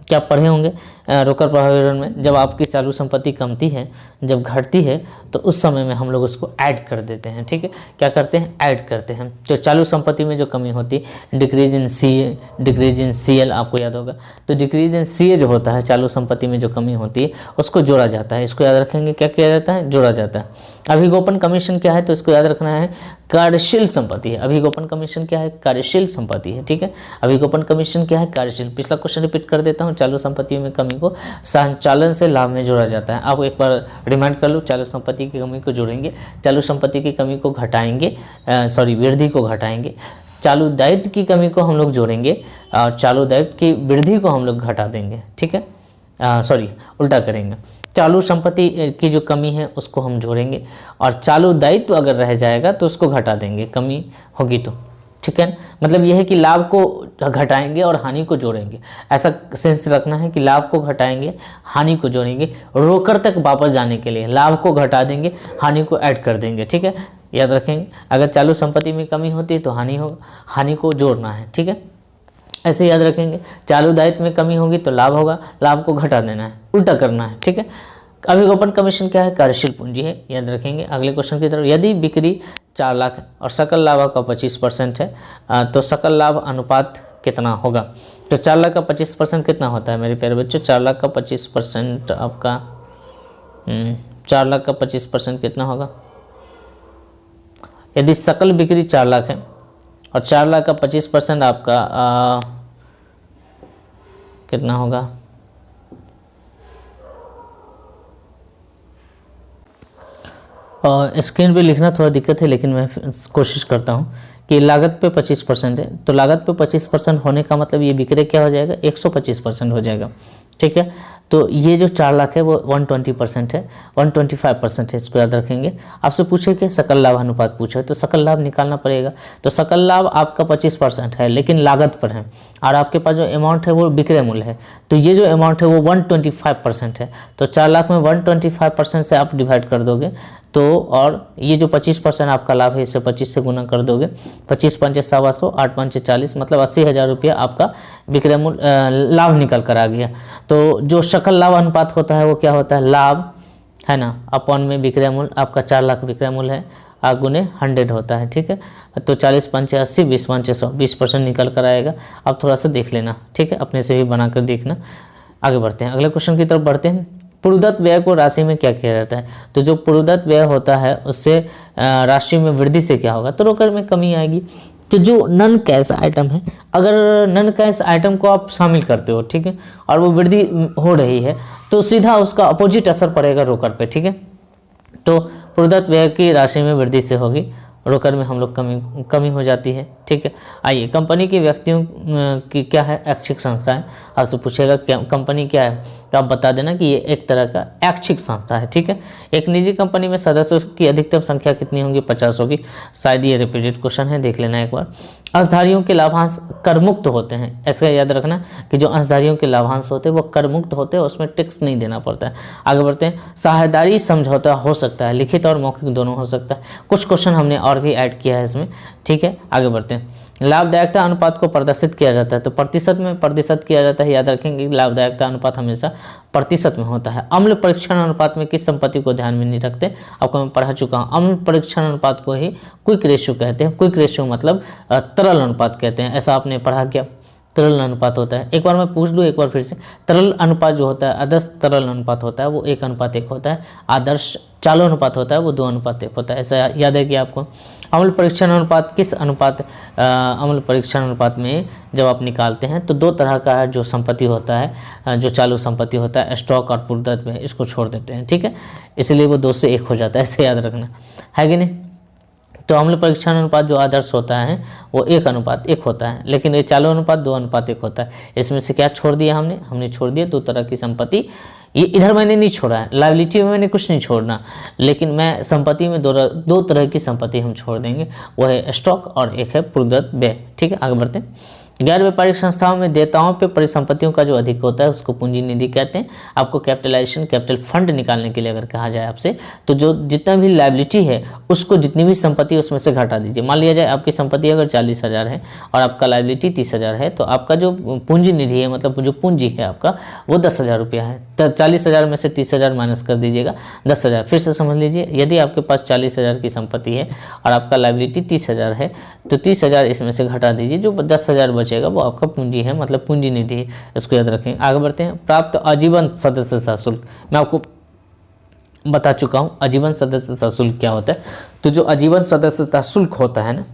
क्या पढ़े होंगे रोकर प्रवाह विवरण में। जब आपकी चालू संपत्ति कमती है, जब घटती है, तो उस समय में हम लोग उसको ऐड कर देते हैं। ठीक है, क्या करते हैं, ऐड करते हैं। तो चालू संपत्ति में जो कमी होती है, decrease in CA, decrease in CL, आपको याद होगा। तो डिक्रीज इन CA जो होता है, चालू संपत्ति में जो कमी होती है उसको जोड़ा जाता है। इसको याद रखेंगे, क्या किया जाता है, जोड़ा जाता है। अभिगोपन कमीशन क्या है, तो इसको याद रखना है, कार्यशील संपत्ति है। अभिगोपन कमीशन क्या है, कार्यशील संपत्ति है। ठीक है, अभिगोपन कमीशन क्या है, कार्यशील। पिछला क्वेश्चन रिपीट कर देता हूँ, चालू संपत्ति में कमी को संचालन से लाभ में जोड़ा जाता है। आप एक बार रिमाइंड कर लो, चालू संपत्ति की कमी को जोड़ेंगे, चालू संपत्ति की कमी को घटाएंगे, वृद्धि को घटाएंगे, चालू दायित्व की कमी को हम लोग जोड़ेंगे और चालू दायित्व की वृद्धि को हम लोग घटा देंगे। ठीक है, उल्टा करेंगे। चालू संपत्ति की जो कमी है उसको हम जोड़ेंगे और चालू दायित्व अगर रह जाएगा तो उसको घटा देंगे, कमी होगी तो। ठीक है, मतलब यह है कि लाभ को घटाएंगे और हानि को जोड़ेंगे, ऐसा सेंस रखना है कि लाभ को घटाएंगे, हानि को जोड़ेंगे। रोकर तक वापस जाने के लिए लाभ को घटा देंगे, हानि को ऐड कर देंगे। ठीक है, याद रखेंगे। अगर चालू संपत्ति में कमी होती है तो हानि होगा, हानि को जोड़ना है। ठीक है, ऐसे याद रखेंगे। चालू दायित्व में कमी होगी तो लाभ होगा, लाभ को घटा देना है, उल्टा करना है। ठीक है, अभिगोपन कमीशन क्या है, कार्यशील पूंजी है, याद रखेंगे। अगले क्वेश्चन की तरफ। यदि बिक्री 4 लाख है और सकल लाभ का 25% है तो सकल लाभ अनुपात कितना होगा। तो 4 लाख का 25% कितना होता है मेरे प्यारे बच्चों, 4 लाख का 25% आपका 4 लाख का 25% कितना होगा। यदि सकल बिक्री 4 लाख है और 4 लाख का 25% आपका कितना होगा, स्क्रीन पे लिखना थोड़ा दिक्कत है लेकिन मैं कोशिश करता हूँ कि लागत पे 25% है, तो लागत पे 25% होने का मतलब ये बिक्री क्या हो जाएगा, 125% हो जाएगा। ठीक है, तो ये जो 4 लाख है वो 120% है, 125% है, इसको याद रखेंगे। आपसे पूछे कि सकल लाभ अनुपात पूछे तो सकल लाभ निकालना पड़ेगा। तो सकल लाभ आपका 25% है लेकिन लागत पर है और आपके पास जो अमाउंट है वो विक्रय मूल्य है, तो ये जो अमाउंट है वो 125% है। तो 4 लाख में 125% से आप डिवाइड कर दोगे तो, और ये जो 25% आपका लाभ है इसे 25 से गुना कर दोगे, 25 पंचे 125, 8 पंचे 40, मतलब 80,000 रुपया आपका विक्रय मूल्य लाभ निकल कर आ गया। तो जो सकल लाभ अनुपात होता है वो क्या होता है, लाभ है ना अपॉन में विक्रय मूल्य, आपका 4 लाख विक्रय मूल्य है, गुने 100 होता है। ठीक है, तो 40 पंचे 80, 20 पंचे 100, 20% निकल कर आएगा। अब थोड़ा सा देख लेना, ठीक है, अपने से भी बना कर देखना। आगे बढ़ते हैं, अगले क्वेश्चन की तरफ बढ़ते हैं। पूर्वदत्त व्यय को राशि में क्या किया जाता है? तो जो पूर्वदत्त व्यय होता है उससे राशि में वृद्धि से क्या होगा? तो रोकड़ में कमी आएगी। तो जो नन कैश आइटम है, अगर नन कैश आइटम को आप शामिल करते हो, ठीक है, और वो वृद्धि हो रही है तो सीधा उसका अपोजिट असर पड़ेगा रोकड़ पे। ठीक है, तो पूर्वदत्त व्यय की राशि में वृद्धि से होगी, रोकड़ में हम लोग कमी हो जाती है। ठीक है, आइए, कंपनी के व्यक्तियों की क्या है? ऐच्छिक संस्था है। आपसे पूछेगा कंपनी क्या है, तो आप बता देना कि ये एक तरह का ऐच्छिक संस्था है। ठीक है, एक निजी कंपनी में सदस्यों की अधिकतम संख्या कितनी होगी? 50 होगी। शायद ये रिपीटेड क्वेश्चन है, देख लेना एक बार। अंशधारियों के लाभांश कर मुक्त होते हैं, ऐसा याद रखना कि जो अंशधारियों के लाभांश होते हैं वो कर मुक्त होते हैं, उसमें टैक्स नहीं देना पड़ता है। आगे बढ़ते हैं, साझेदारी समझौता हो सकता है, लिखित और मौखिक दोनों हो सकता है। कुछ क्वेश्चन हमने और भी ऐड किया है इसमें। ठीक है, आगे बढ़ते हैं। लाभदायकता अनुपात को प्रदर्शित किया जाता है, तो प्रतिशत में प्रदर्शित किया जाता है, याद रखेंगे लाभदायकता अनुपात हमेशा प्रतिशत में होता है। अम्ल परीक्षण अनुपात में किस संपत्ति को ध्यान में नहीं रखते? आपको मैं पढ़ा चुका हूँ। अम्ल परीक्षण अनुपात को ही क्विक रेशियो कहते हैं। क्विक रेशियो मतलब तरल अनुपात कहते हैं, ऐसा आपने पढ़ा क्या? तरल अनुपात होता है। एक बार मैं पूछ लूँ एक बार फिर से, तरल अनुपात जो होता है, आदर्श तरल अनुपात होता है वो 1:1 होता है, आदर्श चालू अनुपात होता है वो 2:1 होता है, ऐसा याद है कि आपको? अम्ल परीक्षण अनुपात किस अनुपात, अम्ल परीक्षण अनुपात में जब आप निकालते हैं तो 2 तरह का है जो संपत्ति होता है, जो चालू संपत्ति होता है, स्टॉक और पूर्वदत्त में, इसको छोड़ देते हैं। ठीक है, इसलिए वो 2 से 1 हो जाता है, ऐसे याद रखना है कि नहीं? तो अम्ल परीक्षण अनुपात जो आदर्श होता है वो 1:1 होता है, लेकिन ये चालू अनुपात 2:1 होता है। इसमें से क्या छोड़ दिया हमने छोड़ दिया 2 तरह की संपत्ति। ये इधर मैंने नहीं छोड़ा है, लायबिलिटी में मैंने कुछ नहीं छोड़ना, लेकिन मैं संपत्ति में 2 तरह की संपत्ति हम छोड़ देंगे, वो है स्टॉक और एक है पूर्वदत्त व्यय। ठीक है, आगे बढ़ते हैं। गैर व्यापारिक संस्थाओं में देयताओं पे परिसंपत्तियों का जो अधिक होता है उसको पूंजी निधि कहते हैं। आपको कैपिटलाइजेशन, कैपिटल फंड निकालने के लिए अगर कहा जाए आपसे, तो जो जितना भी लायबिलिटी है उसको, जितनी भी संपत्ति उसमें से घटा दीजिए। मान लिया जाए आपकी संपत्ति अगर 40,000 है और आपका लायबिलिटी 30,000 है, तो आपका जो पूंजी निधि है, मतलब जो पूंजी है आपका, वो 10,000 रुपया है। तो 40,000 में से 30,000 माइनस कर दीजिएगा, 10,000। फिर से समझ लीजिए, यदि आपके पास 40,000 की संपत्ति है और आपका लायबिलिटी 30,000 है, तो 30,000 इसमें से घटा दीजिए, जो 10,000 बचेगा वो आपका पूंजी है, मतलब पूंजी निधि है, इसको याद रखें। आगे बढ़ते हैं। प्राप्त आजीवन सदस्यता शुल्क, मैं आपको बता चुका हूँ आजीवन सदस्यता शुल्क क्या होता है। तो जो आजीवन सदस्यता शुल्क होता है ना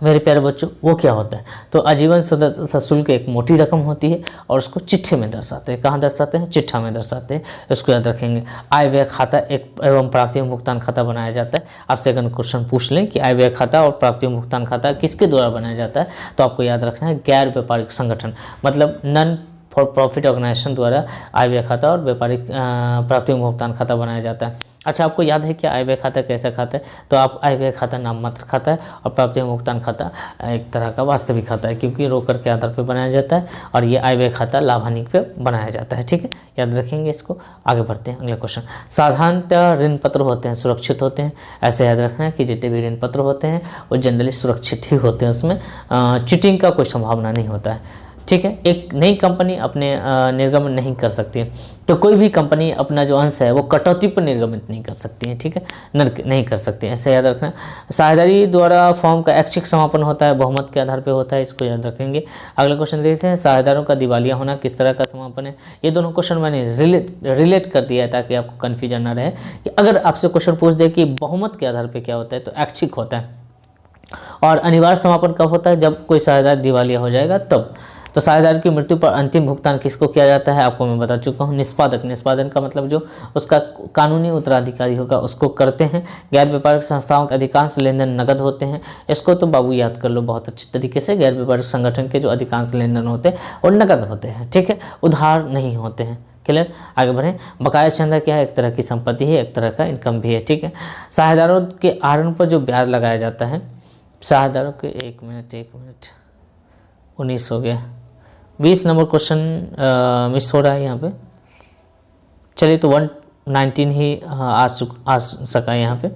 मेरे प्यारे बच्चों, वो क्या होता है? तो आजीवन सदस्यता शुल्क एक मोटी रकम होती है और उसको चिट्ठे में दर्शाते हैं। कहाँ दर्शाते हैं? चिट्ठा में दर्शाते हैं, इसको याद रखेंगे। आय व्यय खाता एक एवं प्राप्ति भुगतान खाता बनाया जाता है। आपसे अगर क्वेश्चन पूछ लें कि आय व्यय खाता और प्राप्ति भुगतान खाता किसके द्वारा बनाया जाता है, तो आपको याद रखना है गैर व्यापारिक संगठन, मतलब नन फॉर प्रॉफिट ऑर्गेनाइजेशन द्वारा आय व्यय खाता और व्यापारिक प्राप्ति भुगतान खाता बनाया जाता है। अच्छा, आपको याद है कि आय व्यय खाता कैसा खाता है? तो आप आय व्यय खाता नाम मात्र खाता है और प्राप्ति भुगतान खाता एक तरह का वास्तविक खाता है, क्योंकि रोकड़ के आधार पर बनाया जाता है और ये आय व्यय खाता लाभ हानि पे बनाया जाता है। ठीक है, याद रखेंगे इसको। आगे बढ़ते हैं, अगला क्वेश्चन। साधारणतः ऋण पत्र होते हैं सुरक्षित होते हैं, ऐसे याद रखना है कि जितने भी ऋण पत्र होते हैं वो जनरली सुरक्षित ही होते हैं, उसमें चीटिंग का कोई संभावना नहीं होता है। ठीक है, एक नई कंपनी अपने निर्गमन नहीं कर सकती है, तो कोई भी कंपनी अपना जो अंश है वो कटौती पर निर्गमित नहीं कर सकती है। ठीक है, नहीं कर सकती है, ऐसे याद रखना। साझेदारी द्वारा फॉर्म का ऐच्छिक समापन होता है, बहुमत के आधार पर होता है, इसको याद रखेंगे। अगला क्वेश्चन देखते हैं। साझेदारों का दिवालिया होना किस तरह का समापन है? ये दोनों क्वेश्चन मैंने रिलेट कर दिया है ताकि आपको कन्फ्यूजन ना रहे कि अगर आपसे क्वेश्चन पूछ दे कि बहुमत के आधार पर क्या होता है, तो ऐच्छिक होता है। और अनिवार्य समापन कब होता है? जब कोई साझेदार दिवालिया हो जाएगा तब। तो साझेदार की मृत्यु पर अंतिम भुगतान किसको किया जाता है? आपको मैं बता चुका हूँ, निष्पादक। निष्पादन का मतलब जो उसका कानूनी उत्तराधिकारी होगा उसको करते हैं। गैर व्यापारिक संस्थाओं के अधिकांश लेन देन नगद होते हैं, इसको तो बाबू याद कर लो बहुत अच्छे तरीके से। गैर व्यापारिक संगठन के जो अधिकांश लेन देन होते हैं वो नगद होते हैं। ठीक है, उधार नहीं होते हैं। क्लियर, आगे बढ़ें। बकाया चंदा क्या है? एक तरह की संपत्ति है, एक तरह का इनकम भी है। ठीक है, साझेदारों के आहरण पर जो ब्याज लगाया जाता है, साझेदारों के 1 मिनट 19 हो गया, 20 नंबर क्वेश्चन मिस हो रहा है यहाँ पे। चलिए, तो 119 ही आ सका यहाँ पे।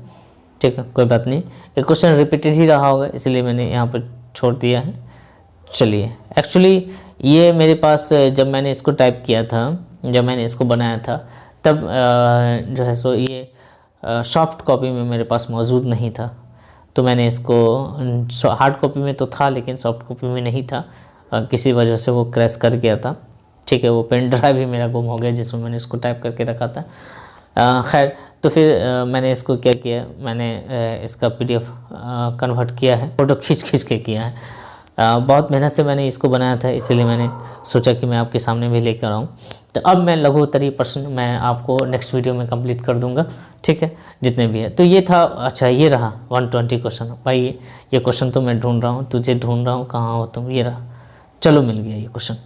ठीक है, कोई बात नहीं, एक क्वेश्चन रिपीटेड ही रहा होगा इसलिए मैंने यहाँ पे छोड़ दिया है। चलिए, एक्चुअली ये मेरे पास जब मैंने इसको टाइप किया था जब मैंने इसको बनाया था तब जो है सो ये सॉफ्ट कॉपी में मेरे पास मौजूद नहीं था, तो मैंने इसको हार्ड कॉपी में तो था लेकिन सॉफ्ट कॉपी में नहीं था, किसी वजह से वो क्रैश कर गया था। ठीक है, वो पेन ड्राइव भी मेरा गुम हो गया जिसमें मैंने इसको टाइप करके रखा था। खैर, तो फिर मैंने इसको क्या किया, मैंने इसका PDF कन्वर्ट किया है, फ़ोटो खींच के किया है। बहुत मेहनत से मैंने इसको बनाया था, इसीलिए मैंने सोचा कि मैं आपके सामने भी लेकर आऊँ। तो अब मैं लघु उत्तरीय प्रश्न मैं आपको नेक्स्ट वीडियो में कंप्लीट कर दूंगा। ठीक है, जितने भी है। तो ये था, अच्छा ये रहा 120 क्वेश्चन। भाई ये क्वेश्चन तो मैं ढूंढ रहा हूँ, तुझे ढूंढ रहा हूँ, कहाँ हो तुम, ये रहा, चलो मिल गया ये क्वेश्चन।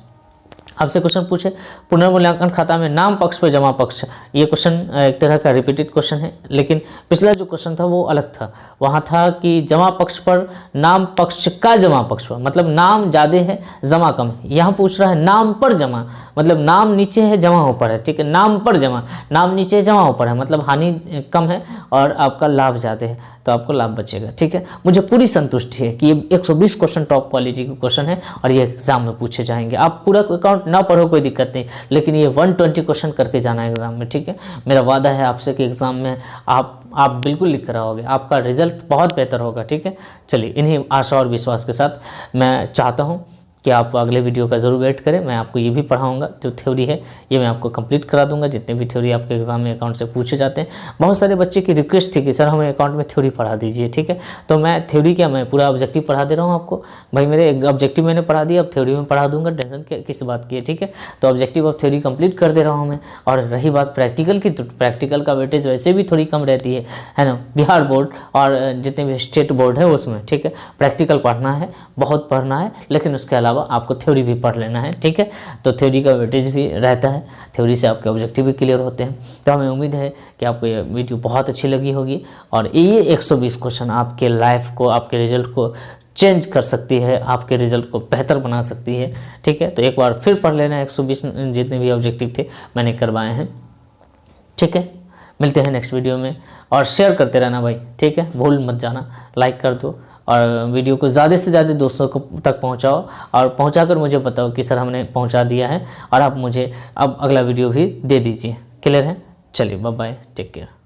आपसे क्वेश्चन पूछे पुनर्मूल्यांकन खाता में नाम पक्ष पर जमा पक्ष। ये क्वेश्चन एक तरह का रिपीटेड क्वेश्चन है, लेकिन पिछला जो क्वेश्चन था वो अलग था। वहाँ था कि जमा पक्ष पर नाम पक्ष का जमा पक्ष पर, मतलब नाम ज़्यादा है जमा कम है। यहाँ पूछ रहा है नाम पर जमा, मतलब नाम नीचे है जमा ऊपर है। ठीक है, नाम पर जमा, नाम नीचे है जमा ऊपर है, मतलब हानि कम है और आपका लाभ ज़्यादा है, तो आपको लाभ बचेगा। ठीक है, मुझे पूरी संतुष्टि है कि ये 120 क्वेश्चन टॉप क्वालिटी के क्वेश्चन है और ये एग्जाम में पूछे जाएंगे। आप पूरा अकाउंट ना पढ़ो कोई दिक्कत नहीं, लेकिन ये 120 क्वेश्चन करके जाना है एग्जाम में। ठीक है, मेरा वादा है आपसे कि एग्जाम में आप बिल्कुल लिख कर आओगे, आपका रिजल्ट बहुत बेहतर होगा। ठीक है, चलिए इन्हीं आशा और विश्वास के साथ मैं चाहता हूँ कि आप अगले वीडियो का ज़रूर वेट करें। मैं आपको ये भी पढ़ाऊंगा, जो थ्योरी है ये मैं आपको कंप्लीट करा दूंगा, जितने भी थ्योरी आपके एग्जाम में अकाउंट से पूछे जाते हैं। बहुत सारे बच्चे की रिक्वेस्ट थी कि सर हमें अकाउंट में थ्योरी पढ़ा दीजिए। ठीक है, तो मैं थ्योरी क्या, मैं पूरा ऑब्जेक्टिव पढ़ा दे रहा हूँ आपको। भाई मेरे ऑब्जेक्टिव मैंने पढ़ा दिया, अब थ्योरी में पढ़ा दूंगा, टेंशन किस बात की है। ठीक है, तो ऑब्जेक्टिव ऑफ थ्योरी कंप्लीट कर दे रहा हूँ मैं। और रही बात प्रैक्टिकल की, तो प्रैक्टिकल का वेटेज वैसे भी थोड़ी कम रहती है ना, बिहार बोर्ड और जितने भी स्टेट बोर्ड है उसमें। ठीक है, प्रैक्टिकल पढ़ना है, बहुत पढ़ना है, लेकिन उसके अलावा आपको थ्योरी भी पढ़ लेना है। ठीक है, तो थ्योरी का वेटेज भी रहता है, थ्योरी से आपके ऑब्जेक्टिव भी क्लियर होते हैं। तो हमें उम्मीद है कि आपको ये वीडियो बहुत अच्छी लगी होगी और ये 120 क्वेश्चन आपके लाइफ को, आपके रिजल्ट को चेंज कर सकती है, आपके रिजल्ट को बेहतर बना सकती है। ठीक है, तो एक बार फिर पढ़ लेना, 120 जितने भी ऑब्जेक्टिव थे मैंने करवाए हैं। ठीक है, मिलते हैं नेक्स्ट वीडियो में और शेयर करते रहना भाई। ठीक है, भूल मत जाना, लाइक कर दो और वीडियो को ज़्यादा से ज़्यादा दोस्तों को तक पहुंचाओ और पहुंचाकर मुझे बताओ कि सर हमने पहुंचा दिया है और आप मुझे अब अगला वीडियो भी दे दीजिए। क्लियर है? चलिए बाय बाय, टेक केयर।